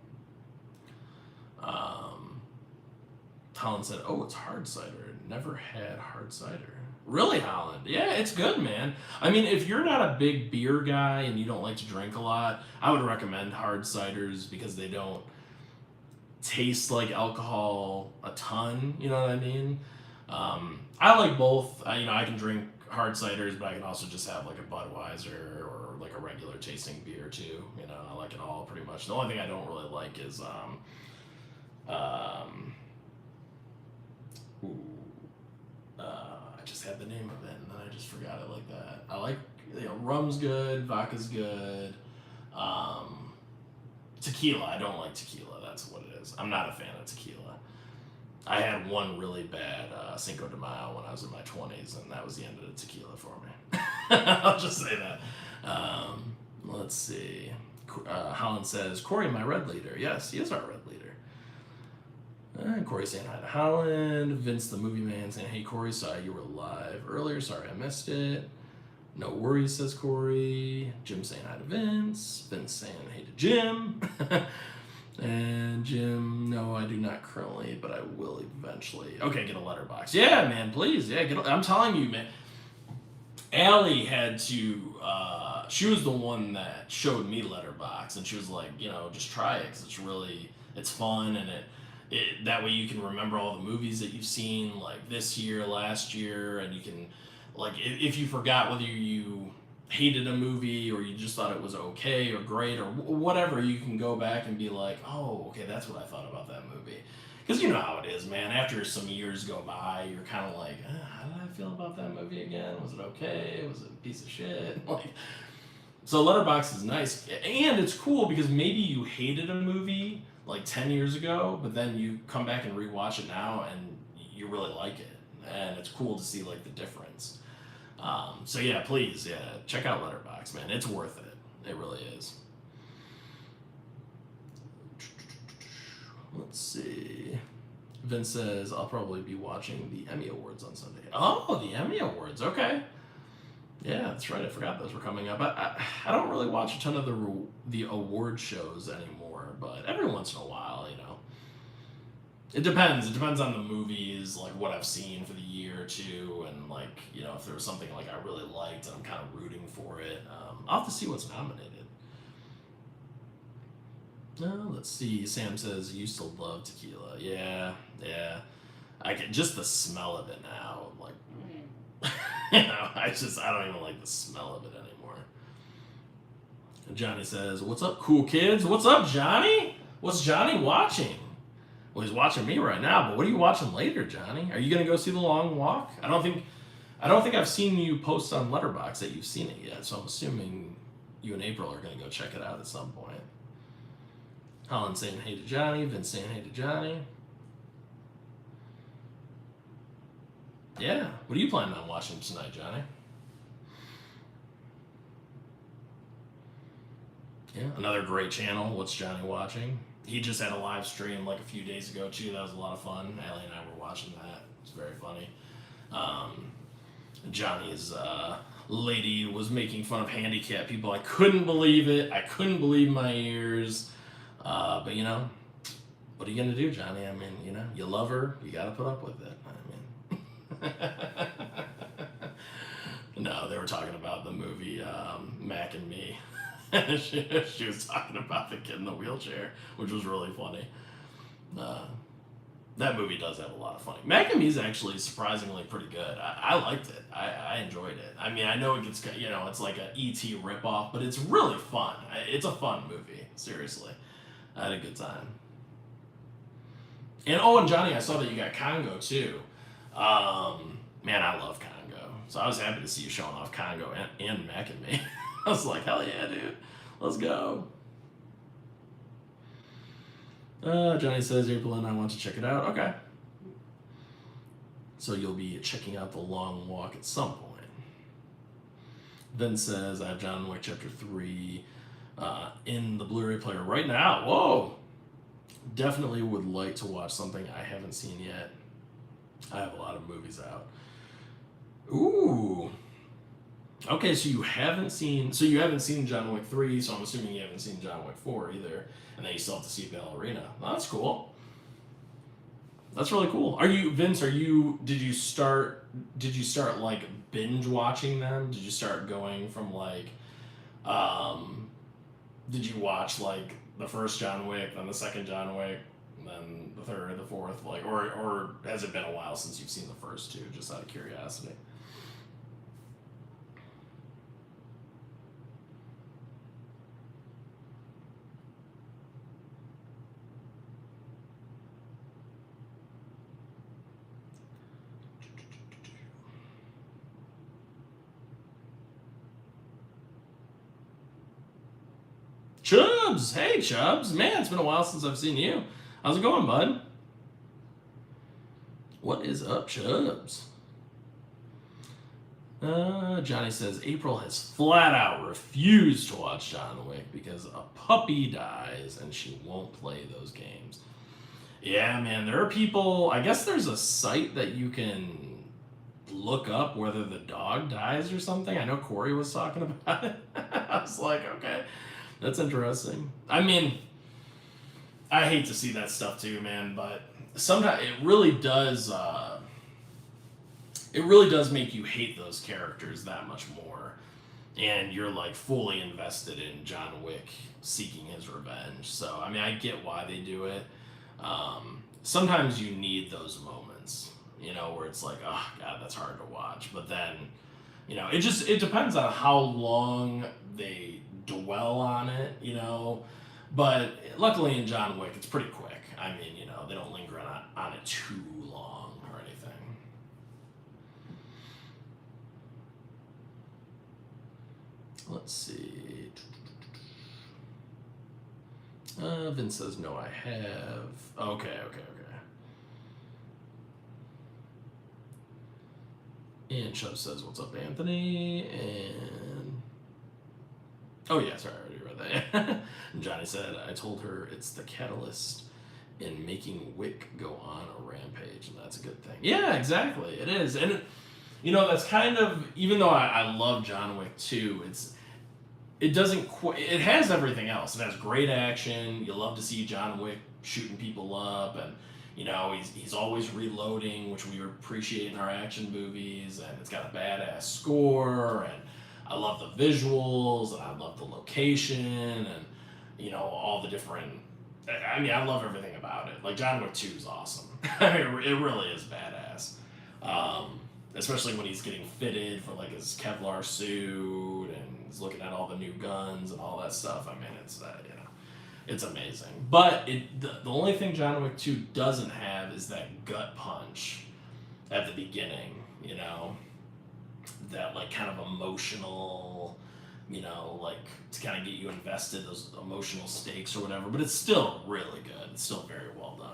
Holland said, oh, it's hard cider. Never had hard cider. Really, Holland? Yeah, it's good, man. I mean, if you're not a big beer guy and you don't like to drink a lot, I would recommend hard ciders because they don't taste like alcohol a ton, you know what I mean? I like both. I can drink hard ciders, but I can also just have like a Budweiser or like a regular tasting beer too. I like it all pretty much. The only thing I don't really like is I just had the name of it and then I just forgot it like that. I like, rum's good, vodka's good. Tequila, I don't like tequila. That's what it is. I'm not a fan of tequila. I had one really bad Cinco de Mayo when I was in my 20s, and that was the end of the tequila for me. I'll just say that. Let's see. Holland says, Corey, my red leader. Yes, he is our red leader. Corey saying hi to Holland. Vince the Movie Man saying, hey Corey, saw you were live earlier. Sorry I missed it. No worries, says Corey. Jim saying hi to Vince. Vince saying hey to Jim. And Jim, no, I do not currently, but I will eventually. Okay, get a letterbox. Yeah, man, please. Yeah, I'm telling you, man. Allie had to, she was the one that showed me Letterbox, and she was like, just try it, because it's fun, and that way you can remember all the movies that you've seen, like this year, last year, and you can, like, if you forgot whether you hated a movie or you just thought it was okay or great or whatever, you can go back and be like, oh, okay, that's what I thought about that movie. Because you know how it is, man. After some years go by, you're kind of like, how did I feel about that movie again? Was it okay? Was it a piece of shit? So Letterboxd is nice. And it's cool because maybe you hated a movie like 10 years ago, but then you come back and rewatch it now and you really like it. And it's cool to see like the difference. So yeah, please, check out Letterboxd, man. It's worth it. It really is. Let's see. Vince says, I'll probably be watching the Emmy Awards on Sunday. Oh, the Emmy Awards. Okay. Yeah, that's right. I forgot those were coming up. I don't really watch a ton of the award shows anymore, but every once in a while, It depends. It depends on the movies, like what I've seen for the year or two, and like, if there was something like I really liked and I'm kind of rooting for it. I'll have to see what's nominated. Let's see. Sam says, you used to love tequila. Yeah. I can just the smell of it now. Like, I don't even like the smell of it anymore. And Johnny says, what's up, cool kids? What's up, Johnny? What's Johnny watching? Well, he's watching me right now, but what are you watching later, Johnny? Are you gonna go see The Long Walk? I don't think I've seen you post on Letterboxd that you've seen it yet, so I'm assuming you and April are gonna go check it out at some point. Holland saying hey to Johnny, Vince saying hey to Johnny. Yeah, what are you planning on watching tonight, Johnny? Yeah, another great channel. What's Johnny watching? He just had a live stream like a few days ago too. That was a lot of fun. Allie and I were watching that. It's very funny. Johnny's lady was making fun of handicapped people. I couldn't believe it. I couldn't believe my ears. But what are you gonna do, Johnny? I mean, you love her. You gotta put up with it. No, they were talking about the movie Mac and Me. She was talking about the kid in the wheelchair, which was really funny. Uh, that movie does have a lot of funny. Mac and Me's actually surprisingly pretty good. I liked it. I enjoyed it. I mean, I know it gets, it's like a E.T. ripoff, but it's really fun. It's a fun movie. Seriously, I had a good time. And Johnny, I saw that you got Congo too. Man, I love Congo, so I was happy to see you showing off Congo and Mac and Me. I was like, hell yeah, dude, let's go. Johnny says, April and I want to check it out. Okay. So you'll be checking out The Long Walk at some point. Then says, I have John Wick Chapter 3 in the Blu-ray player right now. Whoa! Definitely would like to watch something I haven't seen yet. I have a lot of movies out. Ooh. Okay, so you haven't seen John Wick 3, so I'm assuming you haven't seen John Wick 4 either. And then you still have to see Ballerina. Well, that's cool. That's really cool. Did you start like binge watching them? Did you start going from like did you watch like the first John Wick, then the second John Wick, then the third, the fourth, like or has it been a while since you've seen the first two, just out of curiosity? Chubbs! Hey, Chubbs! Man, it's been a while since I've seen you. How's it going, bud? What is up, Chubbs? Johnny says April has flat out refused to watch John Wick because a puppy dies and she won't play those games. Yeah, man, there are people. I guess there's a site that you can look up whether the dog dies or something. I know Corey was talking about it. I was like, okay. That's interesting. I mean, I hate to see that stuff too, man, but sometimes it really does make you hate those characters that much more. And you're like fully invested in John Wick seeking his revenge. So, I mean, I get why they do it. Sometimes you need those moments, where it's like, oh God, that's hard to watch. But then, it depends on how long they dwell on it, but luckily in John Wick it's pretty quick. I mean, they don't linger on it too long or anything. Let's see. Vince says no, I have. Okay. And Chubb says, what's up, Anthony? And oh yeah, sorry, I already read that. And Johnny said, I told her it's the catalyst in making Wick go on a rampage, and that's a good thing. Yeah, exactly, it is. And that's kind of, even though I love John Wick 2, it doesn't it has everything else. It has great action. You love to see John Wick shooting people up, and he's always reloading, which we appreciate in our action movies, and it's got a badass score, and I love the visuals, and I love the location, and all the different. I mean, I love everything about it. Like John Wick 2 is awesome. I mean, it really is badass. Especially when he's getting fitted for like his Kevlar suit, and he's looking at all the new guns and all that stuff. I mean, it's it's amazing. But the only thing John Wick 2 doesn't have is that gut punch at the beginning. That like kind of emotional, like to kind of get you invested, those emotional stakes or whatever. But it's still really good. It's still very well done.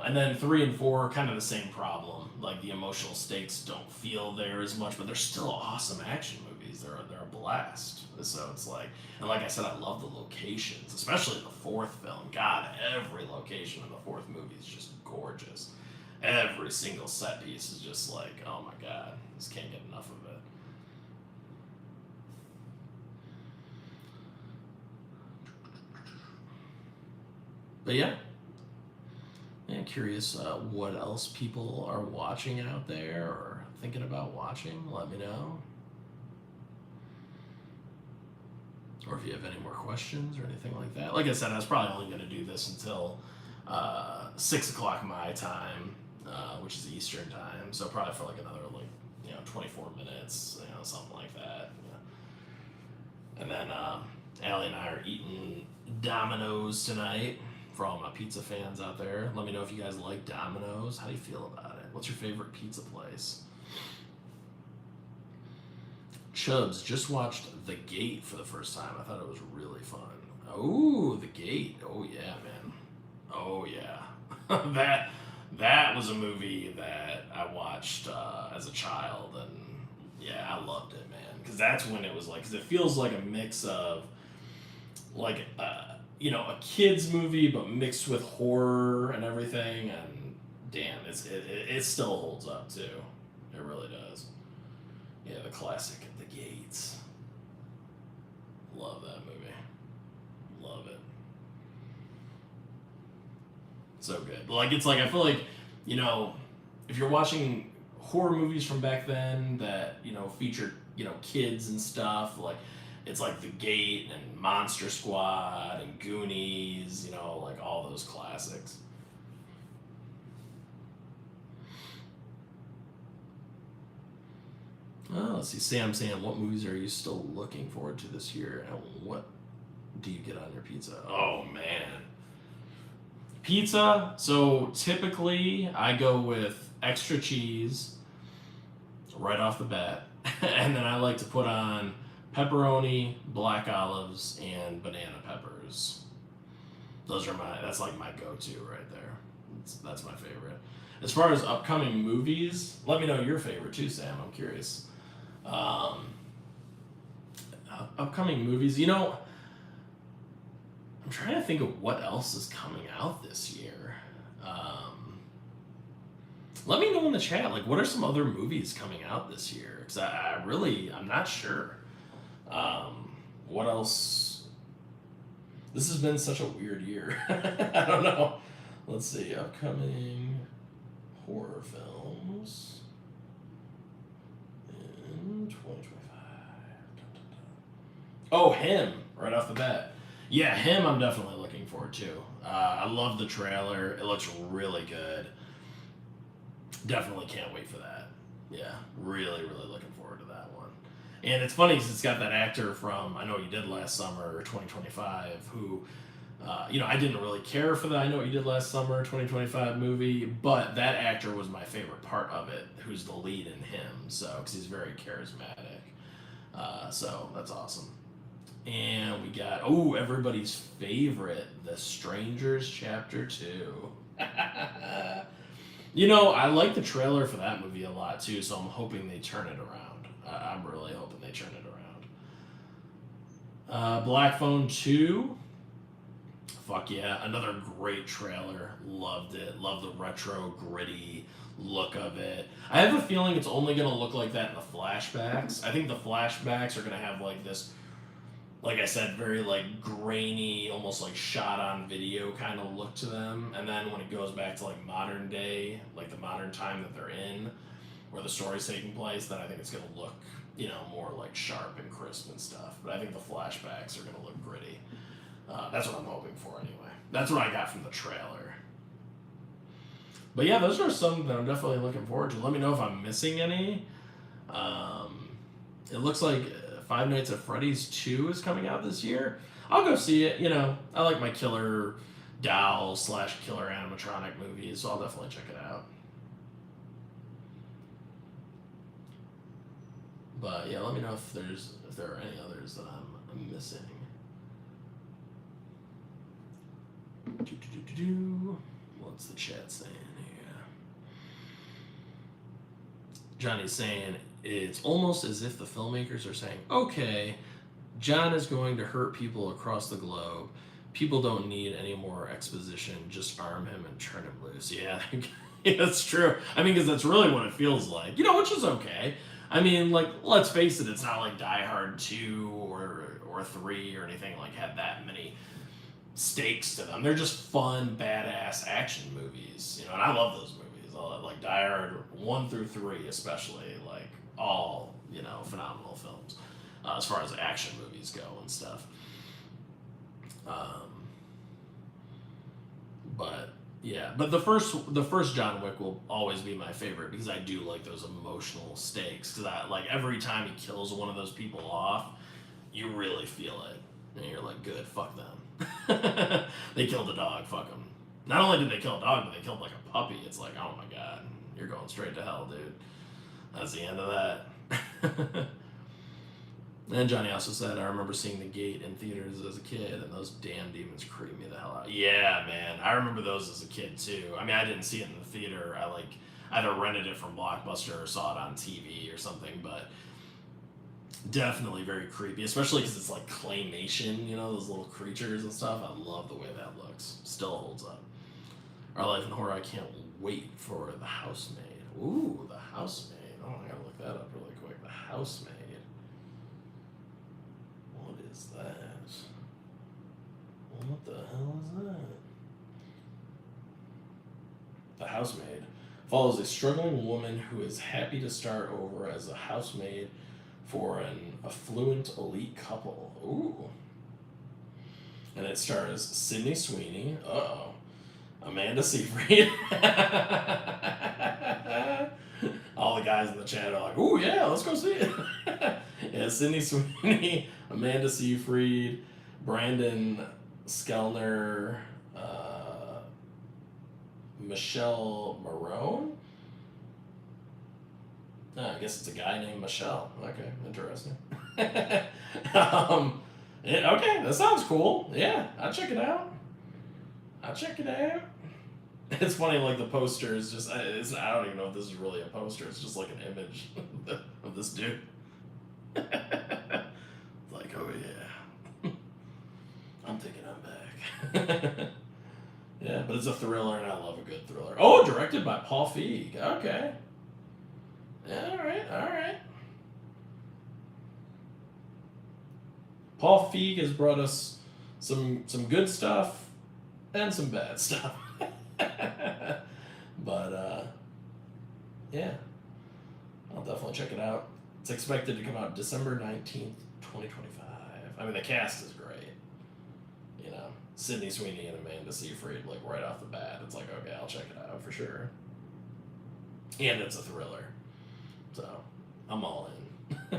And then 3 and 4 kind of the same problem. Like the emotional stakes don't feel there as much, but they're still awesome action movies. They're a blast. So it's like, and like I said, I love the locations, especially the fourth film. God, every location in the fourth movie is just gorgeous. Every single set piece is just like, oh my God, just can't get enough of it. But yeah, curious what else people are watching out there or thinking about watching. Let me know. or if you have any more questions or anything like that. Like I said, I was probably only going to do this until 6 o'clock my time, which is Eastern time. So probably for like another 24 minutes, something like that. And then Allie and I are eating Domino's tonight. For all my pizza fans out there, let me know if you guys like Domino's. How do you feel about it? What's your favorite pizza place? Chubbs just watched The Gate for the first time. I thought it was really fun. Oh, The Gate. Oh yeah, man. Oh yeah. that was a movie that I watched as a child, and yeah, I loved it, man. Because that's when it was like, because it feels like a mix of like a kids movie, but mixed with horror and everything. And damn, it still holds up too. It really does. Yeah, the classic The Gates. Love that movie. Love it. So good. Like, it's like, I feel like, if you're watching horror movies from back then that, featured, kids and stuff, like, it's like The Gate and Monster Squad and Goonies, like all those classics. Let's see. Sam, what movies are you still looking forward to this year, and what do you get on your pizza? Oh, man. Pizza, so typically I go with extra cheese right off the bat, and then I like to put on pepperoni, black olives, and banana peppers. That's like my go-to right there. That's my favorite. As far as upcoming movies, let me know your favorite too, Sam. I'm curious. Upcoming movies, I'm trying to think of what else is coming out this year. Let me know in the chat, like, what are some other movies coming out this year? Because I'm not sure. What else? This has been such a weird year. I don't know. Let's see. Upcoming horror films in 2025. Oh, Him, right off the bat. Yeah, Him I'm definitely looking forward to. I love the trailer. It looks really good. Definitely can't wait for that. Yeah, really, really looking forward to that one. And it's funny because it's got that actor from I Know What You Did Last Summer, 2025, who, I didn't really care for the I Know What You Did Last Summer, 2025 movie, but that actor was my favorite part of it, who's the lead in Him, so, because he's very charismatic. So, that's awesome. And we got, everybody's favorite, The Strangers Chapter 2. I like the trailer for that movie a lot too, so I'm hoping they turn it around. I'm really hoping they turn it around. Black Phone 2. Fuck yeah, another great trailer. Loved it. Love the retro, gritty look of it. I have a feeling it's only going to look like that in the flashbacks. I think the flashbacks are going to have like this, like I said, very like grainy, almost like shot on video kind of look to them. And then when it goes back to like modern day, like the modern time that they're in, where the story's taking place, then I think it's going to look, more like sharp and crisp and stuff. But I think the flashbacks are going to look gritty. That's what I'm hoping for anyway. That's what I got from the trailer. But yeah, those are some that I'm definitely looking forward to. Let me know if I'm missing any. It looks like Five Nights at Freddy's 2 is coming out this year. I'll go see it. I like my killer doll / killer animatronic movies, so I'll definitely check it out. But yeah, let me know if there are any others that I'm missing. What's the chat saying here? Johnny's saying it's almost as if the filmmakers are saying, okay, John is going to hurt people across the globe. People don't need any more exposition. Just arm him and turn him loose. Yeah, yeah, that's true. I mean, because that's really what it feels like. Which is okay. I mean, like, let's face it, it's not like Die Hard 2 or 3 or anything like had that many stakes to them. They're just fun, badass action movies, and I love those movies. Like Die Hard 1 through 3 especially, like all, phenomenal films. as far as action movies go and stuff. Um, but yeah, but the first John Wick will always be my favorite because I do like those emotional stakes. Because I like every time he kills one of those people off, you really feel it, and you're like, good, fuck them. They killed a dog, fuck them. Not only did they kill a dog, but they killed like a puppy. It's like, oh my god, you're going straight to hell, dude. That's the end of that. And Johnny also said, I remember seeing The Gate in theaters as a kid, and those damn demons creep me the hell out. Yeah, man. I remember those as a kid, too. I mean, I didn't see it in the theater. I, like, either rented it from Blockbuster or saw it on TV or something, but definitely very creepy, especially because it's, like, claymation, you know, those little creatures and stuff. I love the way that looks. Still holds up. Our Life in Horror, I can't wait for The Housemaid. Ooh, The Housemaid. Oh, I gotta look that up really quick. The Housemaid. What is that? What the hell is that? The Housemaid follows a struggling woman who is happy to start over as a housemaid for an affluent elite couple. Ooh. And it stars Sydney Sweeney. Uh-oh. Amanda Seyfried. All the guys in the chat are like, ooh, yeah, let's go see it. Yeah, Sydney Sweeney, Amanda Seyfried, Brandon Skellner, Michelle Marone. I guess it's a guy named Michelle. Okay, interesting. Okay, that sounds cool. Yeah, I'll check it out. It's funny, like the poster is just, I don't even know if this is really a poster. It's just like an image of this dude. Like, oh yeah. I'm thinking I'm back. Yeah, but it's a thriller, and I love a good thriller. Oh, directed by Paul Feig. Okay. Yeah, all right. Paul Feig has brought us some good stuff and some bad stuff. But, yeah. I'll definitely check it out. It's expected to come out December 19th, 2025. I mean, the cast is great. You know, Sydney Sweeney and Amanda Seyfried, like, right off the bat. It's like, okay, I'll check it out for sure. And it's a thriller. So, I'm all in.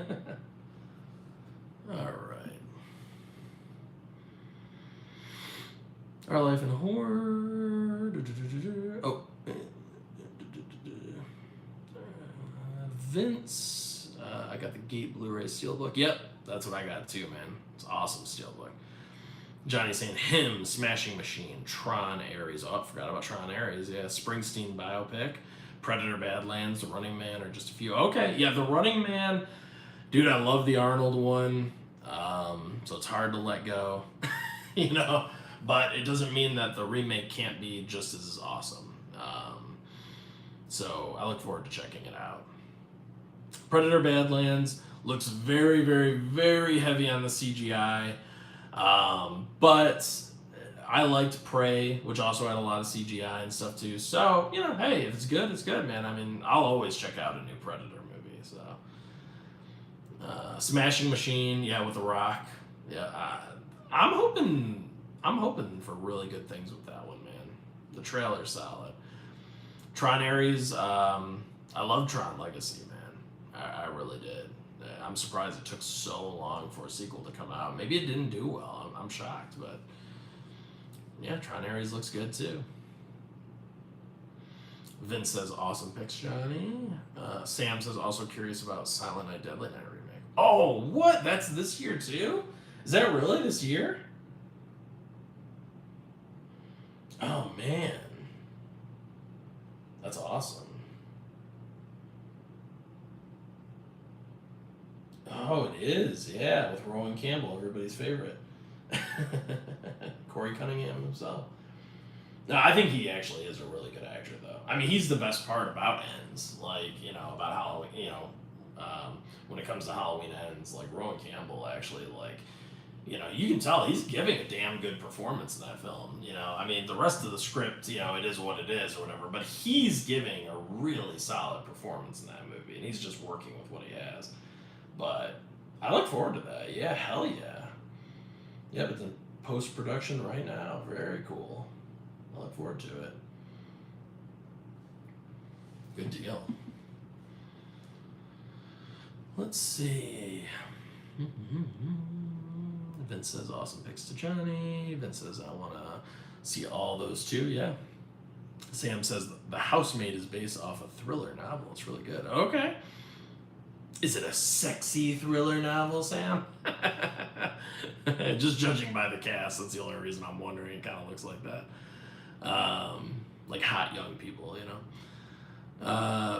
All right. Our Life in Horror. Oh. Vince. I got the Gate Blu-ray Steelbook. Yep, that's what I got too, man. It's awesome Steelbook. Johnny saying him, Smashing Machine, Tron Ares. Oh, I forgot about Tron Ares. Yeah, Springsteen biopic, Predator Badlands, The Running Man are just a few. Okay, yeah, The Running Man. Dude, I love the Arnold one. So it's hard to let go. You know? But it doesn't mean that the remake can't be just as awesome. So I look forward to checking it out. Predator Badlands looks very, very, very heavy on the CGI. But I liked Prey, which also had a lot of CGI and stuff too. So, you know, hey, if it's good, it's good, man. I mean, I'll always check out a new Predator movie. So, Smashing Machine, yeah, with The Rock. Yeah, I'm hoping for really good things with that one, man. The trailer's solid. Tron Ares, I love Tron Legacy, man. I really did. I'm surprised it took so long for a sequel to come out. Maybe it didn't do well. I'm shocked, but yeah, Tron Ares looks good too. Vince says, awesome picks, Johnny. Sam says, also curious about Silent Night, Deadly Night remake. Oh, what? That's this year too? Is that really this year? Oh, man. That's awesome. Oh, it is. Yeah, with Rowan Campbell, everybody's favorite. Corey Cunningham himself. No, I think he actually is a really good actor, though. I mean, he's the best part about Ends. Like, you know, about Halloween, you know, when it comes to Halloween Ends, like, Rowan Campbell actually, like, you know, you can tell he's giving a damn good performance in that film. You know, I mean, the rest of the script, you know, it is what it is or whatever, but he's giving a really solid performance in that movie, and he's just working with what he has. But I look forward to that. Yeah, hell yeah. Yeah, but in post production right now. Very cool. I look forward to it. Good deal. Let's see. Vince says awesome picks to Johnny. Vince says I want to see all those too. Yeah. Sam says The Housemaid is based off a thriller novel. It's really good. Okay. Is it a sexy thriller novel, Sam? Just judging by the cast, that's the only reason I'm wondering. It kind of looks like that. Like hot young people, you know.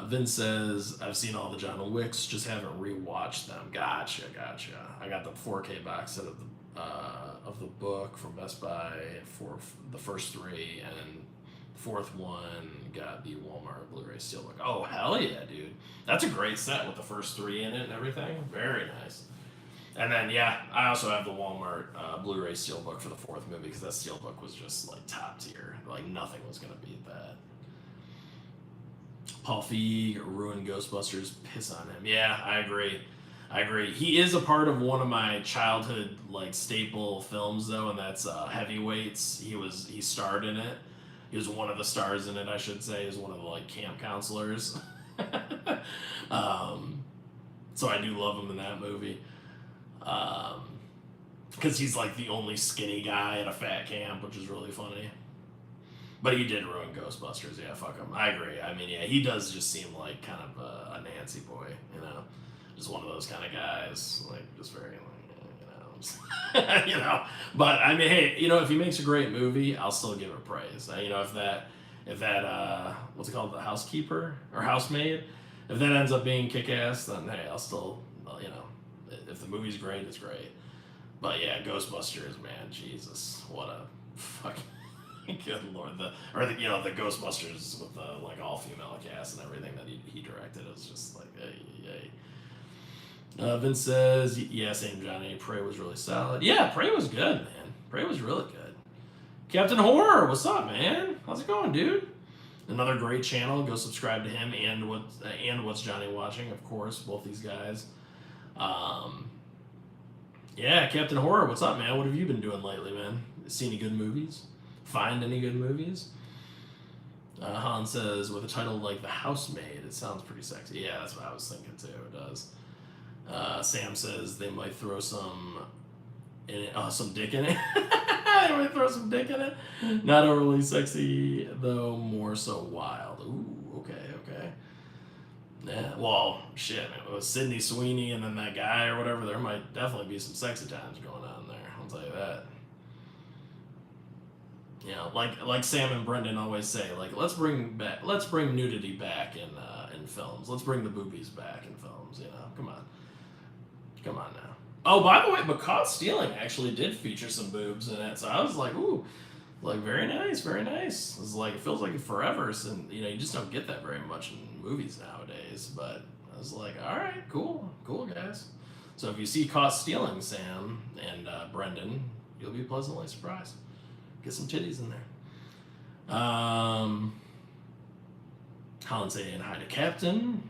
Vince says, I've seen all the John Wicks, just haven't rewatched them. Gotcha. I got the 4K box set of the book from Best Buy for the first 3, and the 4th one got the Walmart Blu-ray Steelbook. Oh, hell yeah, dude. That's a great set with the first 3 in it and everything. Very nice. And then, yeah, I also have the Walmart Blu-ray Steelbook for the 4th movie, because that Steelbook was just, like, top tier. Like, nothing was going to beat that. Paul Feig ruined Ghostbusters. Piss on him. Yeah, I agree. He is a part of one of my childhood, like, staple films, though, and that's Heavyweights. He starred in it. He was one of the stars in it, I should say. He was one of the, like, camp counselors. So I do love him in that movie. Because he's, like, the only skinny guy at a fat camp, which is really funny. But he did ruin Ghostbusters. Yeah, fuck him. I agree. I mean, yeah, he does just seem like kind of a Nancy boy, you know? Just one of those kind of guys. Like, just very, like, you know. But, I mean, hey, you know, if he makes a great movie, I'll still give it praise. You know, if that, what's it called, The Housekeeper? Or Housemaid? If that ends up being kick-ass, then, hey, I'll still, you know, if the movie's great, it's great. But, yeah, Ghostbusters, man, Jesus. What a fucking... Good lord, the Ghostbusters with the like all female cast and everything that he directed, it was just like yay. Vince says, yeah, same Johnny. Prey was really solid. Yeah, Prey was good, man. Prey was really good. Captain Horror, what's up, man? How's it going, dude? Another great channel. Go subscribe to him and What's Johnny Watching, of course. Both these guys. Yeah, Captain Horror, what's up, man? What have you been doing lately, man? See any good movies? Find any good movies? Han says, with a title like The Housemaid, it sounds pretty sexy. Yeah, that's what I was thinking too. It does. Sam says they might throw some dick in it. They might throw some dick in it. Not overly sexy, though, more so wild. Ooh, okay. Yeah, well, shit, man. With Sydney Sweeney and then that guy or whatever, there might definitely be some sexy times going on there. I'll tell you that. You know, like Sam and Brendan always say, like, let's bring nudity back in films. Let's bring the boobies back in films. You know, come on now. Oh, by the way, but Caught Stealing actually did feature some boobs in it, so I was like, ooh, like very nice. It's like it feels like forever, and you know, you just don't get that very much in movies nowadays. But I was like, all right, cool guys. So if you see Caught Stealing, Sam and Brendan, you'll be pleasantly surprised. Get some titties in there. Holland saying hi to Captain.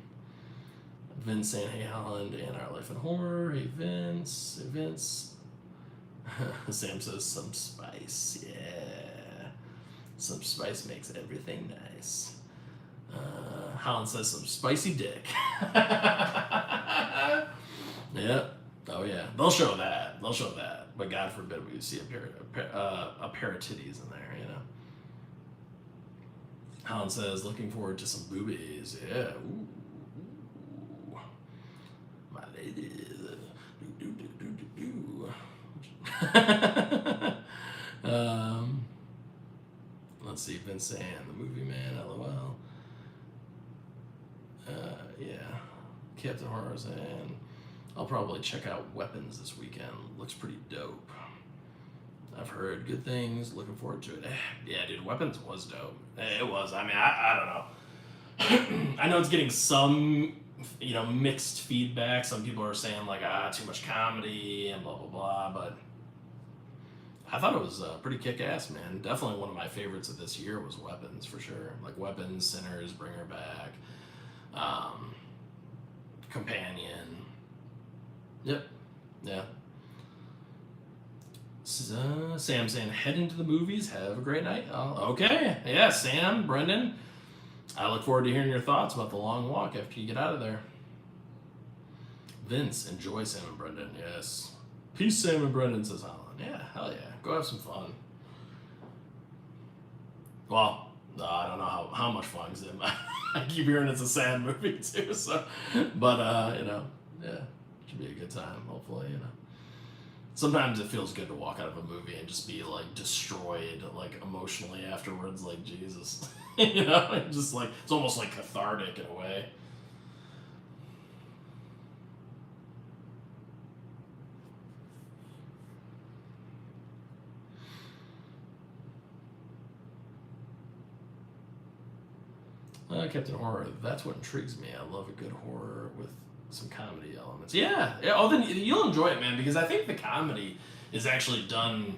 Vince saying hey Holland and Our Life in Horror. Hey Vince. Sam says some spice. Yeah. Some spice makes everything nice. Holland says some spicy dick. Yep. Oh yeah. They'll show that. But God forbid we see a pair of titties in there, you know. Holland says, looking forward to some boobies. Yeah. Ooh. My ladies. Let's see. Vince saying the movie man. LOL. Yeah. Captain Horror saying, I'll probably check out Weapons this weekend. Looks pretty dope. I've heard good things. Looking forward to it. Yeah, dude, Weapons was dope. It was. I mean, I don't know. I know it's getting some, you know, mixed feedback. Some people are saying, like, too much comedy and blah, blah, blah. But I thought it was pretty kick-ass, man. Definitely one of my favorites of this year was Weapons, for sure. Like, Weapons, Sinners, Bring Her Back, Companion. Yep. Yeah. Sam saying, head into the movies. Have a great night. Oh, okay. Yeah, Sam, Brendan. I look forward to hearing your thoughts about the long walk after you get out of there. Vince, enjoy Sam and Brendan. Yes. Peace, Sam and Brendan, says Holland. Yeah, hell yeah. Go have some fun. Well, I don't know how much fun, because I keep hearing it's a sad movie too. So, but yeah, should be a good time. Hopefully, Sometimes it feels good to walk out of a movie and just be like destroyed, like emotionally afterwards. Like Jesus, just like it's almost like cathartic in a way. Captain Horror, that's what intrigues me. I love a good horror with some comedy elements. Yeah. Oh, then you'll enjoy it, man, because I think the comedy is actually done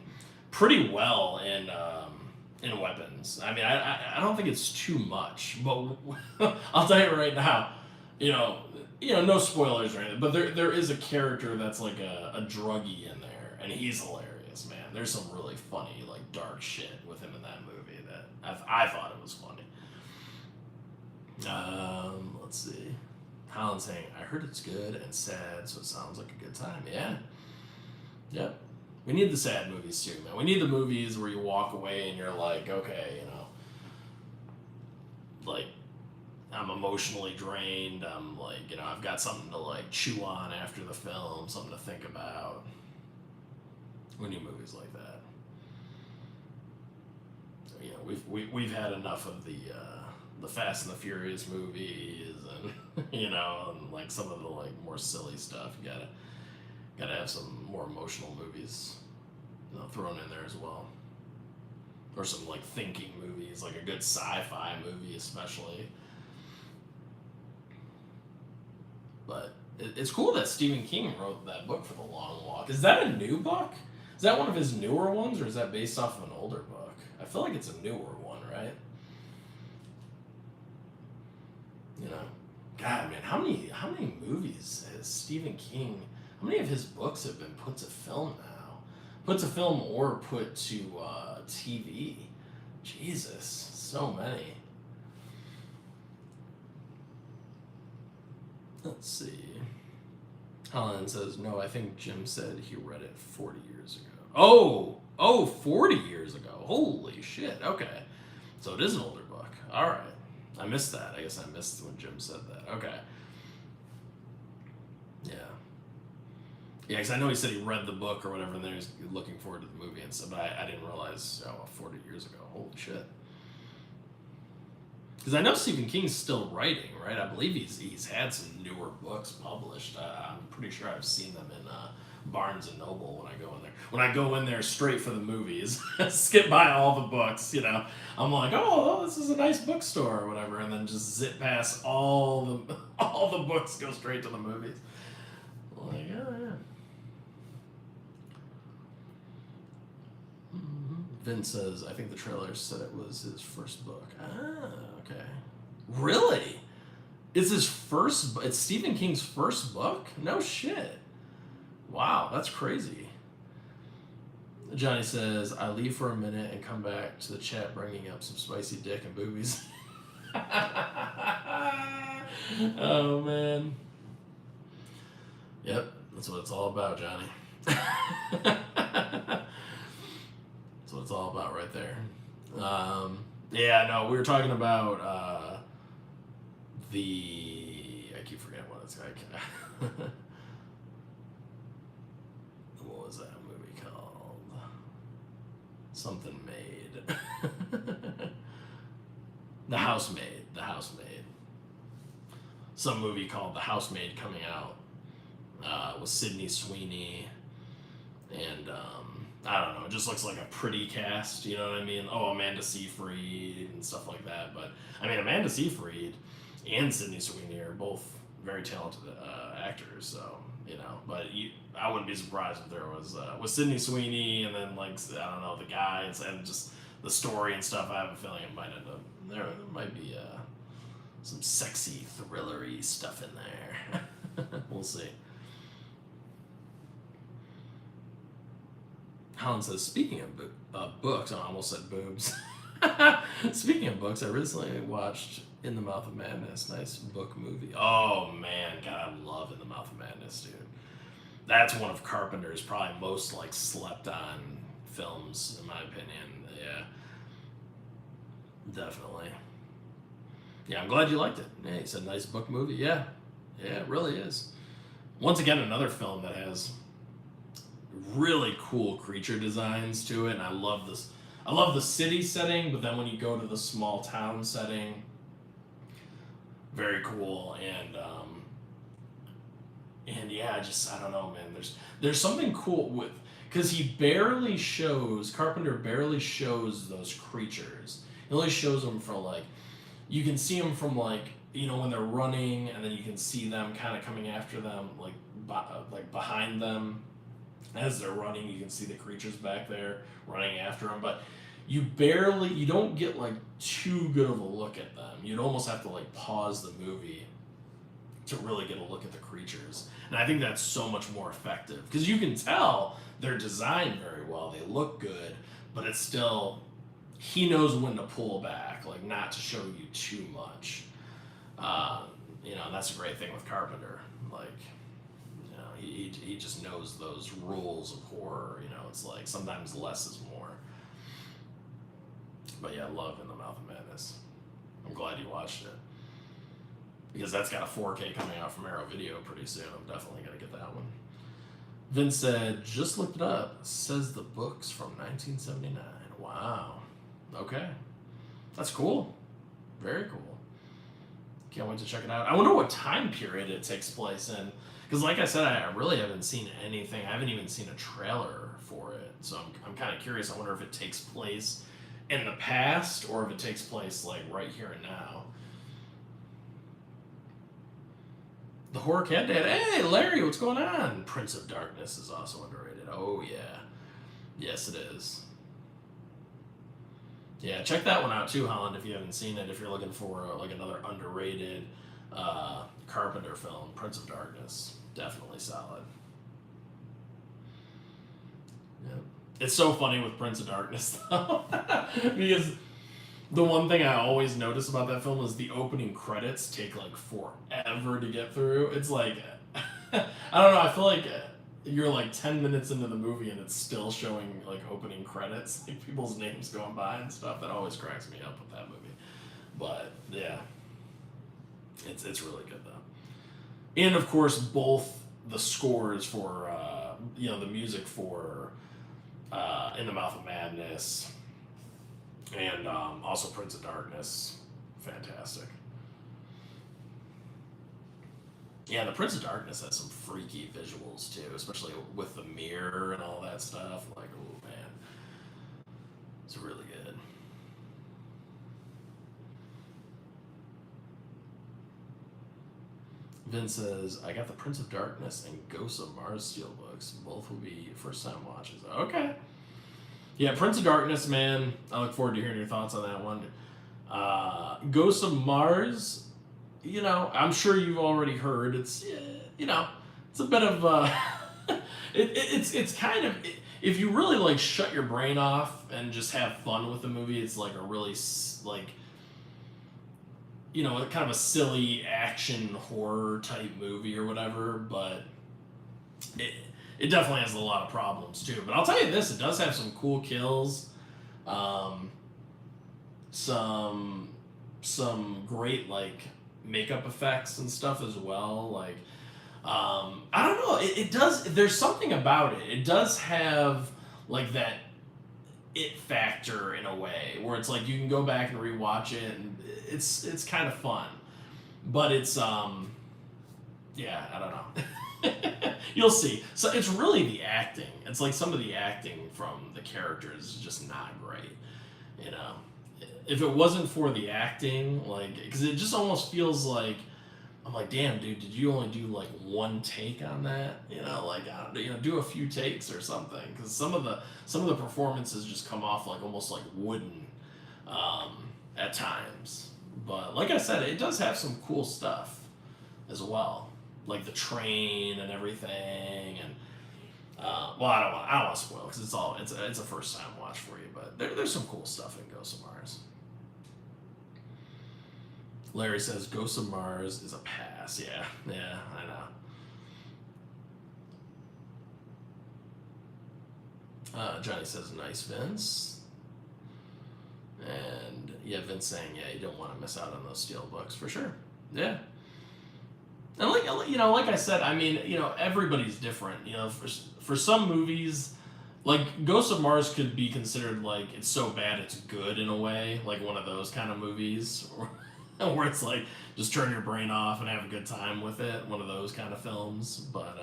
pretty well in Weapons. I mean, I don't think it's too much, but I'll tell you right now, no spoilers or anything, but there is a character that's like a druggie in there, and he's hilarious, man. There's some really funny, like, dark shit with him in that movie that I thought it was funny. Let's see. Holland saying, I heard it's good and sad, so it sounds like a good time. Yeah. Yep. We need the sad movies too, man. We need the movies where you walk away and you're like, okay, like, I'm emotionally drained. I'm like, I've got something to like chew on after the film, something to think about. We need movies like that. We've had enough of the Fast and the Furious movies, and and like some of the like more silly stuff. You gotta have some more emotional movies, thrown in there as well, or some like thinking movies, like a good sci-fi movie, especially. But it's cool that Stephen King wrote that book for The Long Walk. Is that a new book? Is that one of his newer ones, or is that based off of an older book? I feel like it's a newer one, right? God, man, how many movies has Stephen King? How many of his books have been put to film now? Put to film or put to TV? Jesus, so many. Let's see. Holland says, no, I think Jim said he read it 40 years ago. Oh, 40 years ago. Holy shit. Okay. So it is an older book. All right. I missed that. I guess I missed when Jim said that. Okay. Yeah. Yeah, because I know he said he read the book or whatever, and then he was looking forward to the movie and stuff, but I didn't realize, 40 years ago. Holy shit. Because I know Stephen King's still writing, right? I believe he's had some newer books published. I'm pretty sure I've seen them in Barnes and Noble when I go in there. When I go in there straight for the movies, skip by all the books, I'm like, oh, this is a nice bookstore or whatever, and then just zip past all the books, go straight to the movies. Like, oh yeah. Vin says, I think the trailer said it was his first book. Ah, okay. Really? It's Stephen King's first book? No shit. Wow, that's crazy. Johnny says, I leave for a minute and come back to the chat bringing up some spicy dick and boobies. Oh, man. Yep, that's what it's all about, Johnny. That's what it's all about right there. Yeah, no, we were talking about I keep forgetting what it's like. What was that movie called? Something Made. The Housemaid. Some movie called The Housemaid coming out with Sydney Sweeney, and I don't know, it just looks like a pretty cast, you know what I mean? Oh, Amanda Seyfried and stuff like that. But I mean, Amanda Seyfried and Sydney Sweeney are both very talented actors, so But I wouldn't be surprised if there was with Sydney Sweeney and then like I don't know the guys and just the story and stuff. I have a feeling it might end up there might be some sexy thrillery stuff in there. We'll see. Helen says, speaking of books, I almost said boobs. Speaking of books, I recently watched In the Mouth of Madness. Nice book movie. Oh man, God, I love In the Mouth of Madness, dude. That's one of Carpenter's probably most like slept on films, in my opinion. Yeah, definitely. Yeah, I'm glad you liked it. Yeah, he said nice book movie. Yeah, yeah, it really is. Once again, another film that has really cool creature designs to it, and I love this. I love the city setting, but then when you go to the small town setting, very cool. And yeah, I don't know, man. There's something cool with because Carpenter barely shows those creatures. He only shows them for like you can see them from like when they're running, and then you can see them kind of coming after them like behind them as they're running. You can see the creatures back there running after them, but you don't get like too good of a look at them. You'd almost have to like pause the movie to really get a look at the creatures, and I think that's so much more effective because you can tell they're designed very well. They look good, but it's still he knows when to pull back, like not to show you too much. That's a great thing with Carpenter. Like, he just knows those rules of horror. It's like sometimes less is more. But yeah, I love In the Mouth of Madness. I'm glad you watched it. Because that's got a 4K coming out from Arrow Video pretty soon. I'm definitely going to get that one. Vince said, just looked it up. Says the book's from 1979. Wow. Okay. That's cool. Very cool. Can't wait to check it out. I wonder what time period it takes place in. Because like I said, I really haven't seen anything. I haven't even seen a trailer for it. So I'm kind of curious. I wonder if it takes place in the past or if it takes place like right here and now. The Horror Cat Dad. Hey, Larry, what's going on? Prince of Darkness is also underrated. Oh, yeah. Yes, it is. Yeah, check that one out too, Holland, if you haven't seen it. If you're looking for like another underrated Carpenter film, Prince of Darkness. Definitely solid. Yeah. It's so funny with Prince of Darkness, though. Because the one thing I always notice about that film is the opening credits take like forever to get through. It's like, I don't know, I feel like you're like 10 minutes into the movie and it's still showing like opening credits, like people's names going by and stuff. That always cracks me up with that movie. But yeah, it's really good though. And of course, both the scores for the music for In the Mouth of Madness and also Prince of Darkness, fantastic. Yeah, the Prince of Darkness has some freaky visuals too, especially with the mirror and all that stuff. Like, oh man, it's really good. Vince says, I got the Prince of Darkness and Ghosts of Mars steelbooks. Both will be first time watches. Okay. Yeah, Prince of Darkness, man. I look forward to hearing your thoughts on that one. Ghosts of Mars, I'm sure you've already heard. It's, it's a bit of, it's kind of, if you really like shut your brain off and just have fun with the movie, it's like a really like, kind of a silly action horror type movie or whatever, but it definitely has a lot of problems too. But I'll tell you this, it does have some cool kills, some great like makeup effects and stuff as well. Like, I don't know, it does, there's something about it. It does have like that it factor in a way where it's like you can go back and rewatch it and it's kind of fun, but it's yeah, I don't know. You'll see. So it's really the acting. It's like some of the acting from the characters is just not great. If it wasn't for the acting, like, because it just almost feels like I'm like, damn, dude, did you only do like one take on that? Do a few takes or something, because some of the performances just come off like almost like wooden at times. But like I said, it does have some cool stuff as well, like the train and everything, and Well, I don't want to spoil because it's a first time watch for you, but there's some cool stuff in Ghost of Mars. Larry says Ghost of Mars is a pass. Yeah, I know. Johnny says nice, Vince. And yeah, Vince saying you don't want to miss out on those steel books for sure. Yeah. And like I said, I mean, everybody's different. For some movies, like Ghost of Mars could be considered like it's so bad it's good in a way, like one of those kind of movies, where it's like just turn your brain off and have a good time with it. One of those kind of films. But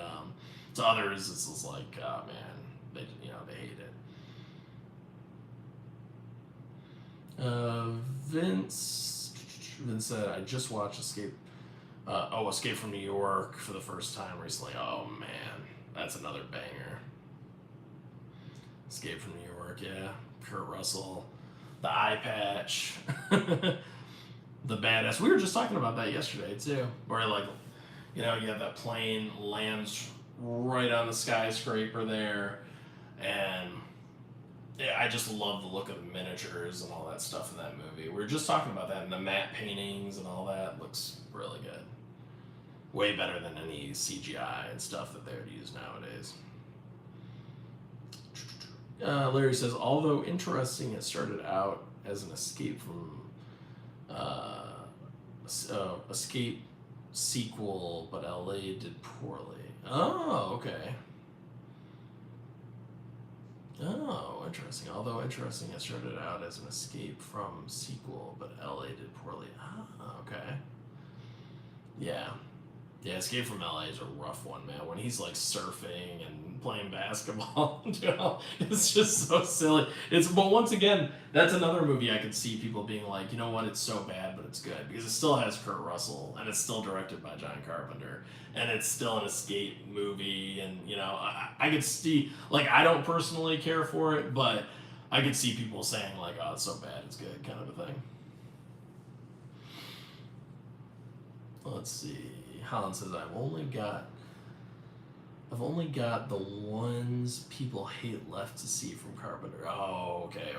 to others, it's just like, oh man, they hate it. Vince said, I just watched Escape from New York for the first time recently. Oh man, that's another banger. Escape from New York, yeah. Kurt Russell, the eye patch, the badass. We were just talking about that yesterday too, where you have that plane lands right on the skyscraper there, and yeah, I just love the look of the miniatures and all that stuff in that movie. We were just talking about that, and the matte paintings and all that looks really good. Way better than any CGI and stuff that they would use nowadays. Larry says, although interesting, it started out as an escape from escape sequel, but LA did poorly. Oh, okay. Oh, interesting. Although interesting, it started out as an escape from sequel, but LA did poorly. Ah, okay. Yeah. Yeah, Escape from LA is a rough one, man. When he's like surfing and playing basketball, it's just so silly. But once again, that's another movie I could see people being like, you know what, it's so bad, but it's good because it still has Kurt Russell and it's still directed by John Carpenter and it's still an escape movie, and I could see, like, I don't personally care for it, but I could see people saying like, oh, it's so bad, it's good, kind of a thing. Let's see. Holland says, I've only got the ones people hate left to see from Carpenter. Oh, okay.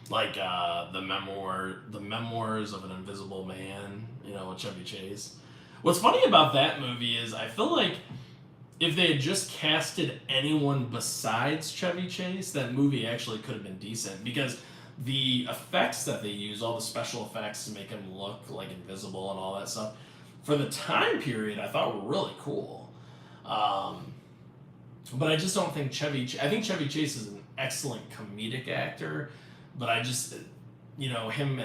Like the memoirs of an Invisible Man, with Chevy Chase. What's funny about that movie is I feel like if they had just casted anyone besides Chevy Chase, that movie actually could have been decent, because the effects that they use, all the special effects to make him look like invisible and all that stuff, for the time period, I thought were really cool. But I just don't think I think Chevy Chase is an excellent comedic actor, but I just, him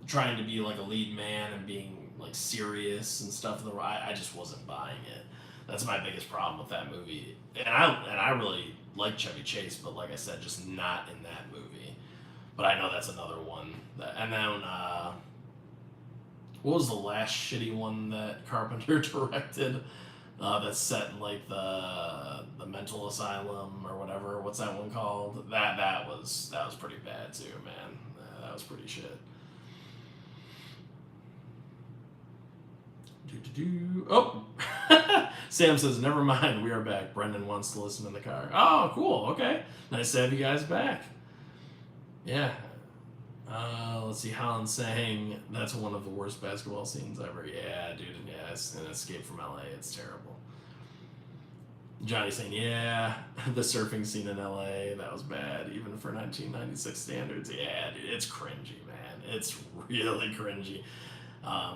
trying to be like a lead man and being like serious and stuff, I just wasn't buying it. That's my biggest problem with that movie. And I really like Chevy Chase, but like I said, just not in that movie. But I know that's another one. And then, what was the last shitty one that Carpenter directed? That's set in like the mental asylum or whatever. What's that one called? That was pretty bad too, man. That was pretty shit. Oh, Sam says, never mind, we are back. Brendan wants to listen in the car. Oh, cool. Okay, nice to have you guys back. Yeah. Let's see, Holland saying that's one of the worst basketball scenes ever. Yeah, dude, yes, an Escape from LA, it's terrible. Johnny saying, yeah, the surfing scene in LA, that was bad, even for 1996 standards. Yeah, dude, it's cringy, man. It's really cringy.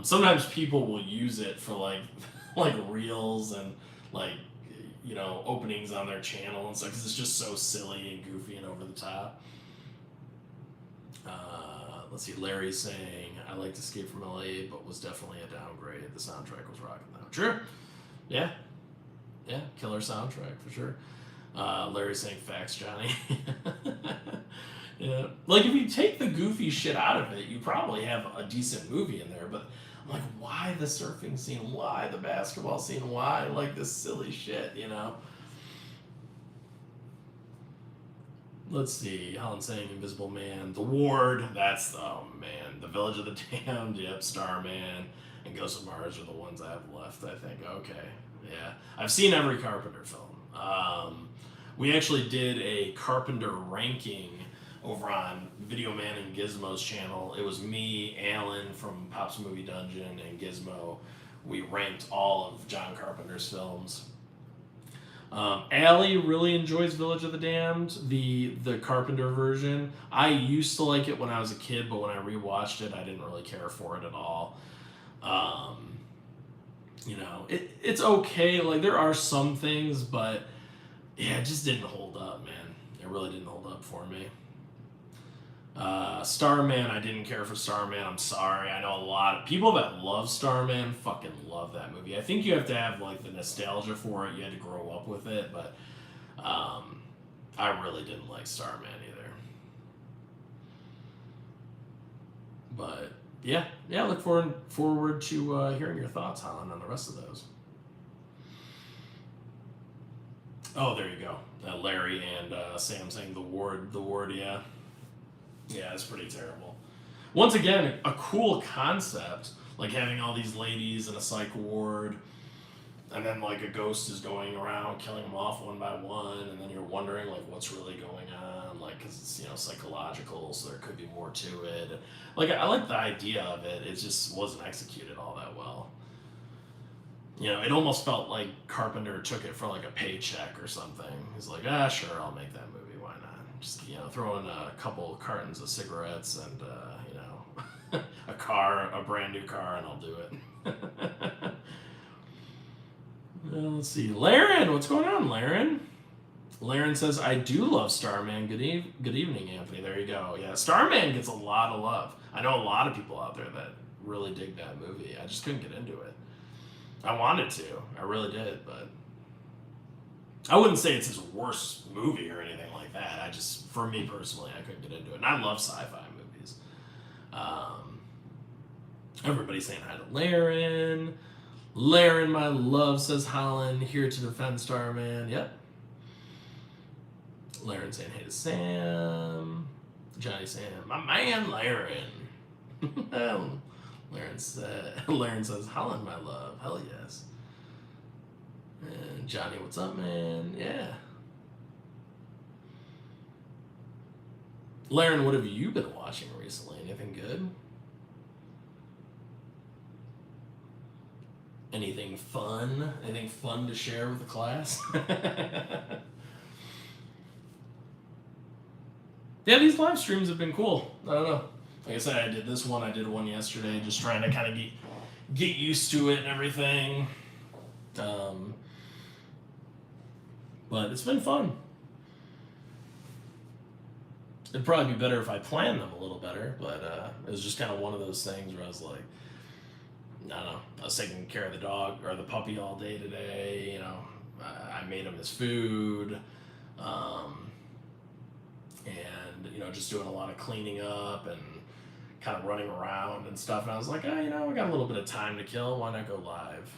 Sometimes people will use it for like reels and openings on their channel and stuff, because it's just so silly and goofy and over the top. Let's see, Larry's saying, I liked Escape from LA, but was definitely a downgrade. The soundtrack was rocking though. True. Yeah, killer soundtrack for sure. Larry's saying, facts, Johnny. Yeah, like if you take the goofy shit out of it, you probably have a decent movie in there. But I'm like, why the surfing scene? Why the basketball scene? Why like this silly shit? Let's see. Holland saying Invisible Man, The Ward. That's The Village of the Damned. Yep, Starman, and Ghost of Mars are the ones I have left. I think. Okay, yeah, I've seen every Carpenter film. We actually did a Carpenter ranking over on Video Man and Gizmo's channel. It was me, Alan from Pop's Movie Dungeon, and Gizmo. We ranked all of John Carpenter's films. Allie really enjoys Village of the Damned, the Carpenter version. I used to like it when I was a kid, but when I rewatched it, I didn't really care for it at all. It's okay. Like, there are some things, but yeah, it just didn't hold up, man. It really didn't hold up for me. Starman, I didn't care for Starman. I'm sorry. I know a lot of people that love Starman fucking love that movie. I think you have to have like the nostalgia for it. You had to grow up with it, but I really didn't like Starman either. But yeah, look forward to hearing your thoughts, Holland, on the rest of those. Oh, there you go. Larry and Sam saying the ward, yeah. Yeah, it's pretty terrible. Once again, a cool concept, like having all these ladies in a psych ward, and then like a ghost is going around killing them off one by one, and then you're wondering like what's really going on, like because it's psychological, so there could be more to it. Like I like the idea of it. It just wasn't executed all that well. It almost felt like Carpenter took it for like a paycheck or something. He's like, sure, I'll make that movie. Why not? Just throw in a couple cartons of cigarettes and a brand new car, and I'll do it. Let's see, Laren, what's going on, Laren? Laren says, I do love Starman. Good evening, Anthony. There you go. Yeah, Starman gets a lot of love. I know a lot of people out there that really dig that movie. I just couldn't get into it. I wanted to. I really did, but I wouldn't say it's his worst movie or anything like that. For me personally, I couldn't get into it. And I love sci-fi movies. Everybody's saying hi to Laren. Laren, my love, says Holland, here to defend Starman. Yep. Laren saying hey to Sam. Johnny saying, my man, Laren. Laren says, Holland, my love. Hell yes. And Johnny, what's up, man? Yeah. Laren, what have you been watching recently? Anything good? Anything fun? Anything fun to share with the class? Yeah, these live streams have been cool. I don't know. Like I said, I did this one. I did one yesterday, just trying to kind of get used to it and everything. But it's been fun. It'd probably be better if I planned them a little better, but it was just kind of one of those things where I was like, I don't know, I was taking care of the dog or the puppy all day today. I made him his food, and just doing a lot of cleaning up and kind of running around and stuff. And I was like, I got a little bit of time to kill. Why not go live?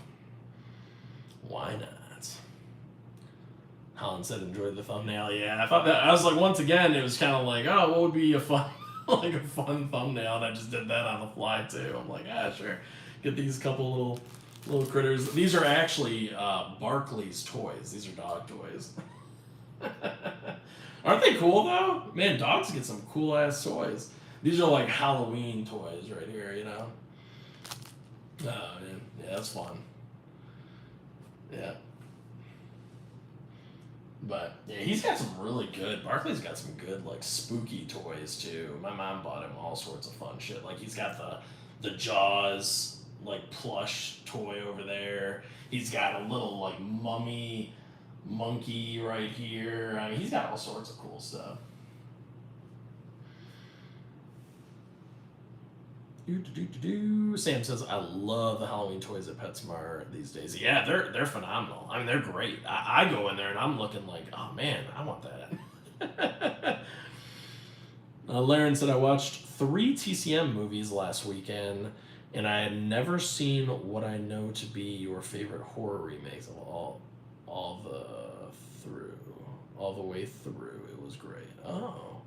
Why not? Holland said, enjoyed the thumbnail. Yeah, I thought that. I was like, once again, it was kind of like, what would be a fun thumbnail? And I just did that on the fly too. I'm like, sure. Get these couple little critters. These are actually Barkley's toys. These are dog toys. Aren't they cool though? Man, dogs get some cool ass toys. These are like Halloween toys right here, Oh, man. Yeah, that's fun. Yeah. But yeah, he's got some really good. Barkley's got some good like spooky toys too. My mom bought him all sorts of fun shit. Like he's got the Jaws like plush toy over there. He's got a little like mummy monkey right here. I mean, he's got all sorts of cool stuff. Sam says, I love the Halloween toys at PetSmart these days. Yeah, they're phenomenal. I mean, they're great. I go in there and I'm looking like, oh man, I want that. Laren said, I watched 3 TCM movies last weekend, and I had never seen what I know to be your favorite horror remakes of all the way through. It was great. Oh.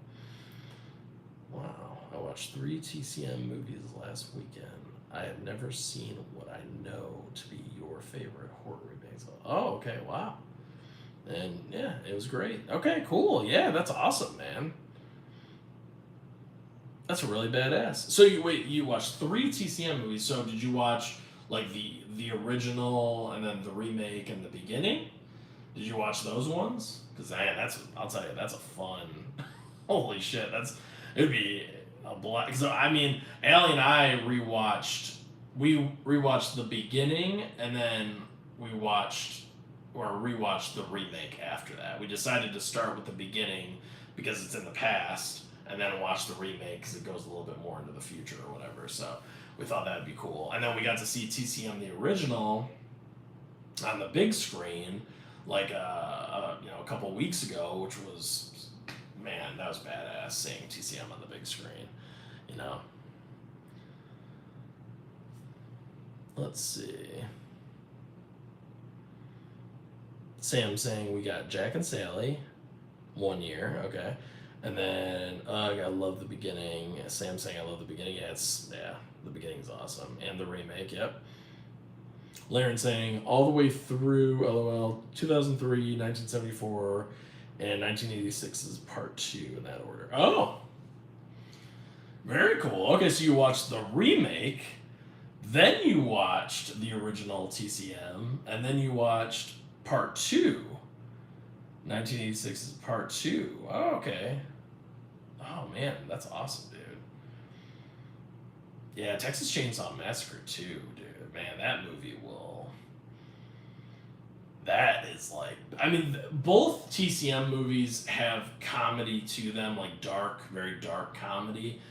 Wow. I watched 3 TCM movies last weekend. I have never seen what I know to be your favorite horror remakes. Oh, okay. Wow. And yeah, it was great. Okay, cool. Yeah, that's awesome, man. That's really badass. So you watched three TCM movies. So did you watch like the original and then the remake and the beginning? Did you watch those ones? Because that's I'll tell you that's a fun. Holy shit, that's it'd be a blast. So I mean, Allie and I rewatched. We rewatched the beginning and then we watched or rewatched the remake after that. We decided to start with the beginning because it's in the past, and then watch the remake because it goes a little bit more into the future or whatever. So we thought that'd be cool. And then we got to see TCM the original on the big screen, like a couple weeks ago, which was man, that was badass seeing TCM on the big screen. You know. Let's see. Sam saying we got Jack and Sally, 1 year, okay. And then I love the beginning. Sam saying I love the beginning. Yeah, the beginning's awesome, and the remake. Yep. Laren saying all the way through LOL 2003, 1974, and 1986 is part 2 in that order. Oh, very cool. Okay, so you watched the remake, then you watched the original TCM, and then you watched part 2. 1986 is part 2. Oh, okay. Oh man, that's awesome, dude. Yeah, Texas Chainsaw Massacre 2, dude. Man, that movie will. That is like, I mean, both TCM movies have comedy to them, like dark, very dark comedy.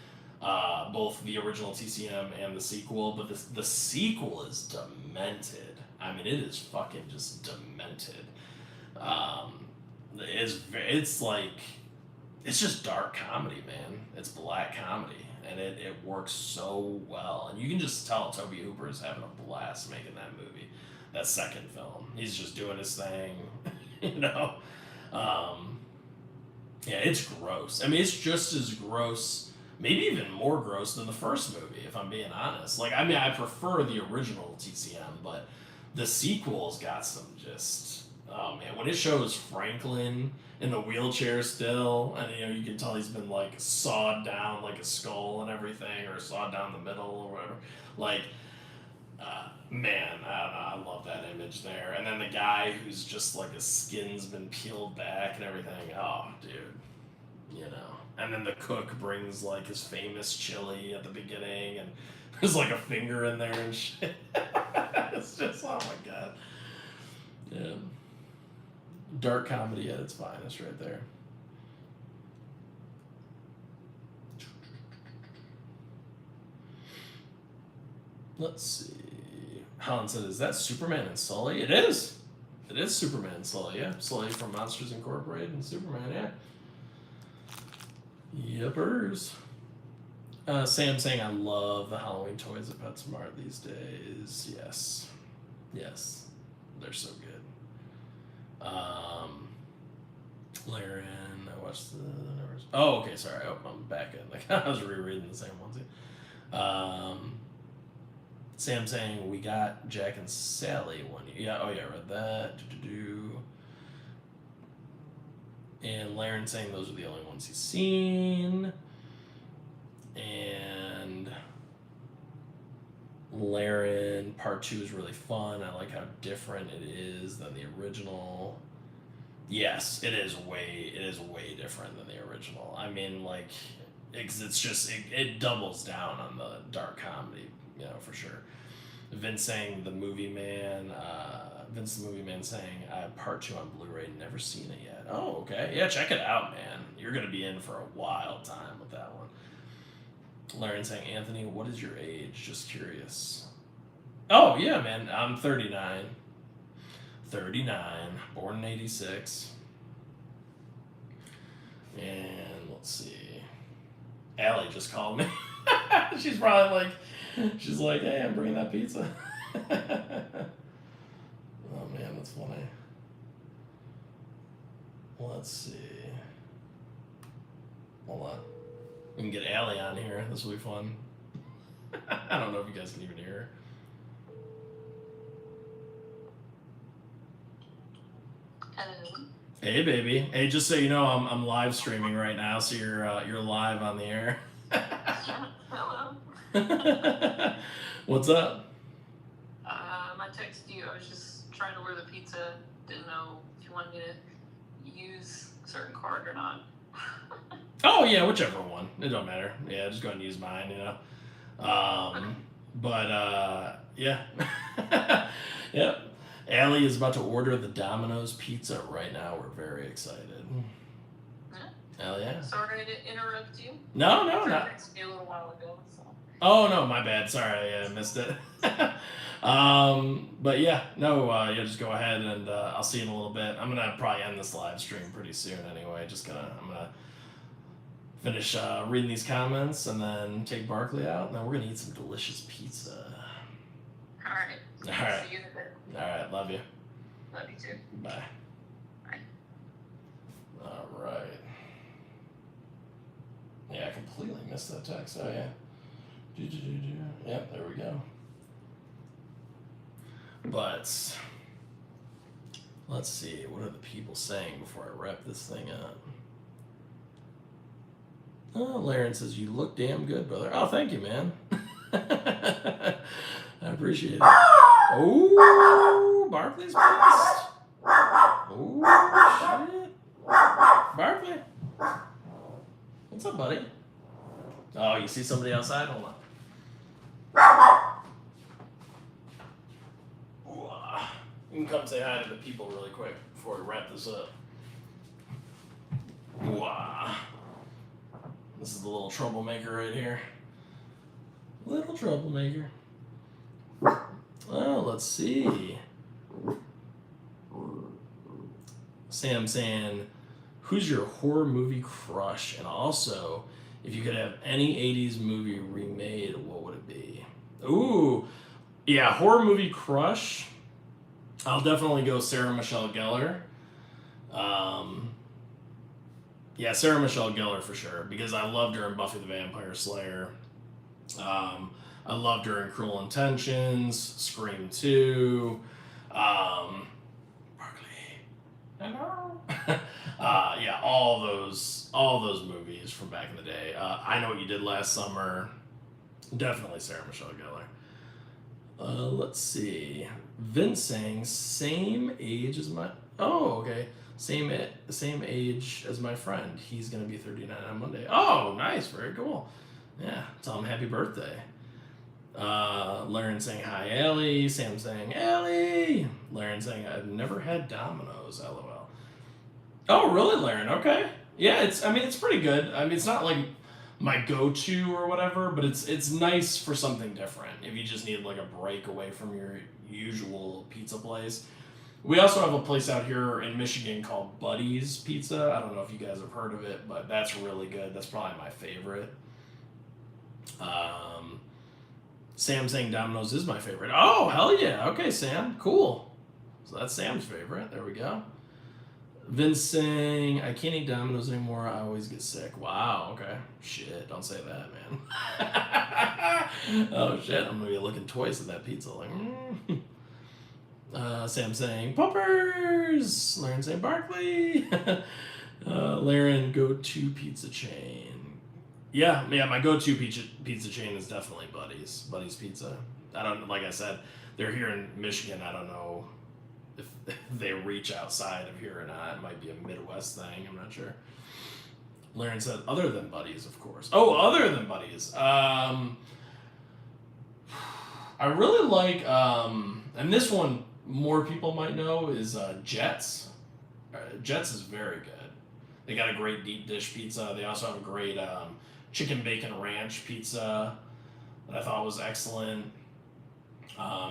Both the original TCM and the sequel, but the sequel is demented. I mean, it is fucking just demented. Um, it's like it's just dark comedy, man. It's black comedy, and it works so well. And you can just tell Tobe Hooper is having a blast making that movie. That second film, he's just doing his thing, you know. Um, yeah, it's gross. I mean, it's just as gross, maybe even more gross than the first movie, if I'm being honest. Like, I mean, I prefer the original TCM, but the sequel's got some just oh man, when it shows Franklin in the wheelchair still, and you can tell he's been like sawed down like a skull and everything, or sawed down the middle or whatever. Like, man, I don't know, I love that image there. And then the guy who's just like his skin's been peeled back and everything. Oh, dude, And then the cook brings like his famous chili at the beginning, and there's like a finger in there and shit. It's just oh my god. Yeah. Dark comedy at its finest, right there. Let's see. Holland said, "Is that Superman and Sully?" It is. It is Superman and Sully. Yeah, Sully from Monsters Incorporated and Superman. Yeah. Yepers. Sam saying, "I love the Halloween toys at PetSmart these days." Yes. Yes. They're so good. Laren, I watched the numbers. Oh, okay, sorry. Oh, I'm back in. Like I was rereading the same one too. Sam saying we got Jack and Sally 1 year. Yeah. Oh yeah, I read that. And Laren saying those are the only ones he's seen. And Laren part 2 is really fun. I like how different it is than the original. Yes, it is way different than the original. I mean, like, it's just it doubles down on the dark comedy, for sure. Vince saying the movie man. Vince the movie man saying I have part 2 on Blu-ray, never seen it yet. Oh, okay, yeah, check it out, man. You're gonna be in for a wild time with that one. Laren saying, Anthony, what is your age? Just curious. Oh yeah, man, I'm 39. 39, born in 86. And let's see. Allie just called me. She's probably like, hey, I'm bringing that pizza. Oh man, that's funny. Let's see. Hold on. We can get Allie on here. This will be fun. I don't know if you guys can even hear her. Hello. Hey, baby. Hey, just so you know, I'm live streaming right now, so you're live on the air. Hello. What's up? I texted you. I was just trying to order the pizza. Didn't know if you wanted me to use a certain card or not. Oh yeah, whichever one. It don't matter. Yeah, just go ahead and use mine. Okay. Um, but yeah, yep. Allie is about to order the Domino's pizza right now. We're very excited. Yeah. Hell yeah. Sorry to interrupt you. No, You no, tried not. to text me a little while ago, so. Oh no, my bad. Sorry, I missed it. But yeah, no, yeah, just go ahead and I'll see you in a little bit. I'm gonna probably end this live stream pretty soon anyway. I'm gonna finish reading these comments and then take Barkley out, and then we're gonna eat some delicious pizza. All right. All right, See you in a bit. all right, love you. Love you too. Bye. Bye. All right. Yeah, I completely missed that text. Oh yeah. Yep, there we go. But let's see, what are the people saying before I wrap this thing up? Oh, Laren says, you look damn good, brother. Oh, thank you, man. I appreciate it. Oh, Barkley's pissed. Oh, shit. Barkley. What's up, buddy? Oh, you see somebody outside? Hold on. You can come say hi to the people really quick before we wrap this up. Wow. This is the little troublemaker right here. Little troublemaker. Oh, let's see. Sam saying, who's your horror movie crush? And also, if you could have any 80s movie remade, what would it be? Ooh, yeah, horror movie crush. I'll definitely go Sarah Michelle Gellar. Yeah, Sarah Michelle Gellar for sure, because I loved her in Buffy the Vampire Slayer. I loved her in Cruel Intentions, Scream 2. Barkley. Hello. Yeah, all those movies from back in the day. I Know What You Did Last Summer. Definitely Sarah Michelle Gellar. Let's see. Vince saying same age as my. Oh, okay. Same age as my friend. He's gonna be 39 on Monday. Oh, nice. Very cool. Yeah. Tell him happy birthday. Laren saying hi, Allie. Sam saying Allie. Laren saying I've never had Domino's. LOL. Oh, really, Laren? Okay. Yeah. It's pretty good. I mean, it's not like my go-to or whatever, but it's nice for something different. If you just need like a break away from your usual pizza place. We also have a place out here in Michigan called Buddy's Pizza. I don't know if you guys have heard of it, but that's really good. That's probably my favorite. Sam saying Domino's is my favorite. Oh, hell yeah. Okay, Sam. Cool. So that's Sam's favorite. There we go. Vince saying, I can't eat Domino's anymore. I always get sick. Wow, okay. Shit, don't say that, man. Oh, shit. I'm going to be looking twice at that pizza. Like, Sam saying, Pumpers. Laren saying, Barkley. Laren, go-to pizza chain. Yeah, my go-to pizza chain is definitely Buddy's. Buddy's Pizza. Like I said, they're here in Michigan. I don't know if they reach outside of here or not. It might be a Midwest thing. I'm not sure. Laren said, other than Buddy's, of course. Oh, other than Buddy's. I really like, and this one more people might know, is Jets. Jets is very good. They got a great deep dish pizza. They also have a great chicken bacon ranch pizza that I thought was excellent.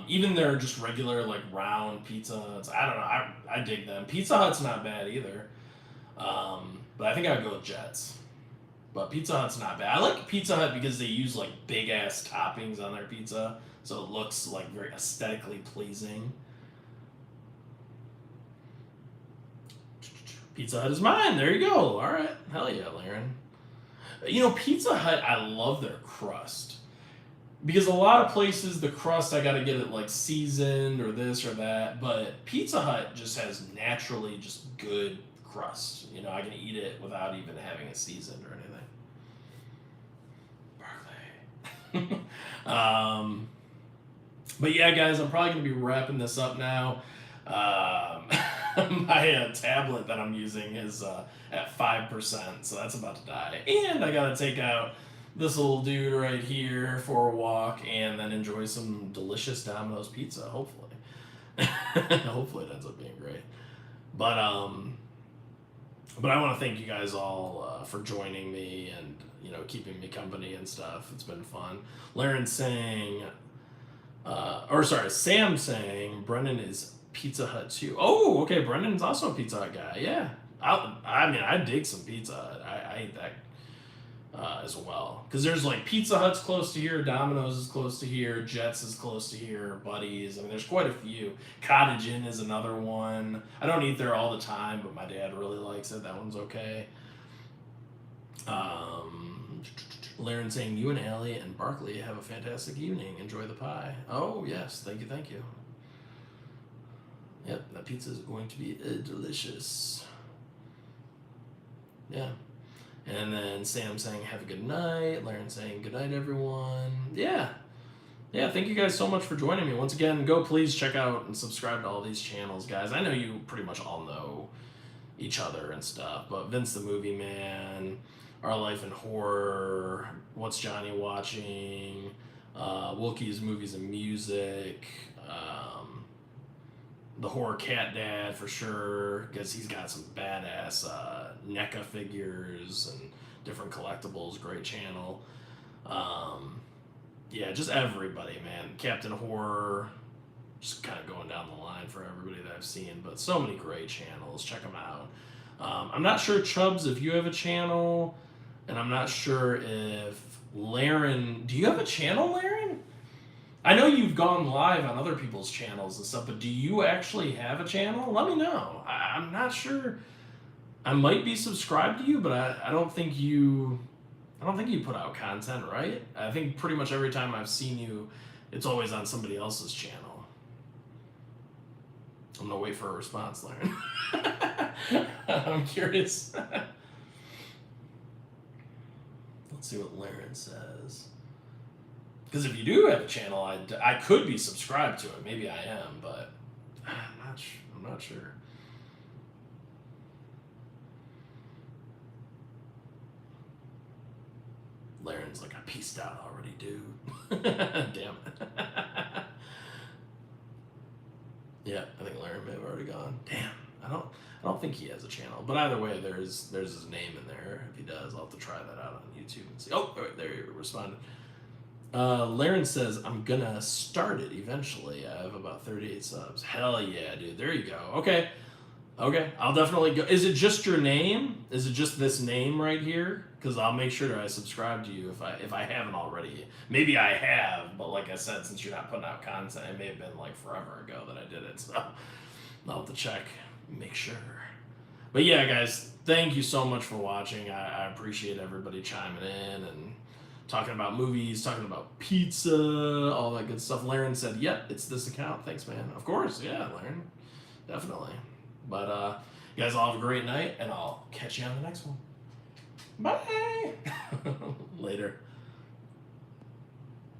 Even their just regular like round pizza, I don't know. I dig them. Pizza Hut's not bad either. But I think I'd go with Jets. But Pizza Hut's not bad. I like Pizza Hut because they use like big ass toppings on their pizza, so it looks like very aesthetically pleasing. Pizza Hut is mine. There you go. All right. Hell yeah, Laren. Pizza Hut, I love their crust. Because a lot of places, the crust, I gotta get it like seasoned or this or that. But Pizza Hut just has naturally just good crust. You know, I can eat it without even having it seasoned or anything. Barclay. But yeah, guys, I'm probably gonna be wrapping this up now. My tablet that I'm using is at 5%, so that's about to die. And I gotta take out this little dude right here for a walk and then enjoy some delicious Domino's pizza, hopefully. Hopefully it ends up being great. But I want to thank you guys all for joining me and, you know, keeping me company and stuff. It's been fun. Laren saying, Sam saying Brennan is Pizza Hut too. Oh, okay, Brendan's also a Pizza Hut guy. Yeah, I dig some Pizza Hut. I ate that as well, because there's like Pizza Hut's close to here, Domino's is close to here, Jets is close to here, Buddy's. I mean, there's quite a few. Cottage Inn is another one. I don't eat there all the time, but my dad really likes it. That one's okay. Laren saying, you and Allie and Barkley have a fantastic evening. Enjoy the pie. Oh, yes. Thank you. Thank you. Yep, that pizza is going to be delicious. Yeah. And then Sam saying, have a good night. Laren saying, good night, everyone. Yeah. Yeah, thank you guys so much for joining me. Once again, go please check out and subscribe to all these channels, guys. I know you pretty much all know each other and stuff, but Vince the Movie Man, Our Life in Horror, What's Johnny Watching, Wilkie's Movies and Music, the Horror Cat Dad for sure, because he's got some badass NECA figures and different collectibles. Great channel. Yeah, just everybody, man. Captain Horror, just kind of going down the line for everybody that I've seen, but so many great channels. Check them out. I'm not sure, Chubbs, if you have a channel, and I'm not sure if Laren, do you have a channel, Laren? I know you've gone live on other people's channels and stuff, but do you actually have a channel? Let me know. I'm not sure. I might be subscribed to you, but I don't think you put out content, right? I think pretty much every time I've seen you, it's always on somebody else's channel. I'm gonna wait for a response, Laren. I'm curious. Let's see what Laren says. Because if you do have a channel, I could be subscribed to it. Maybe I am, but I'm not sure. Laren's like, I pieced out already, dude. Damn it. Yeah, I think Laren may have already gone. Damn, I don't think he has a channel. But either way, there's his name in there. If he does, I'll have to try that out on YouTube and see. Oh, wait, there you responded. Laren says, I'm gonna start it eventually. I have about 38 subs. Hell yeah, dude. There you go. Okay. I'll definitely go. Is it just your name? Is it just this name right here? Because I'll make sure I subscribe to you if I haven't already. Maybe I have, but like I said, since you're not putting out content, it may have been like forever ago that I did it. So I'll have to check, make sure. But yeah, guys, thank you so much for watching. I appreciate everybody chiming in and talking about movies, talking about pizza, all that good stuff. Laren said, yep, it's this account. Thanks, man. Of course, yeah, Laren. Definitely. But you guys all have a great night, and I'll catch you on the next one. Bye! Later.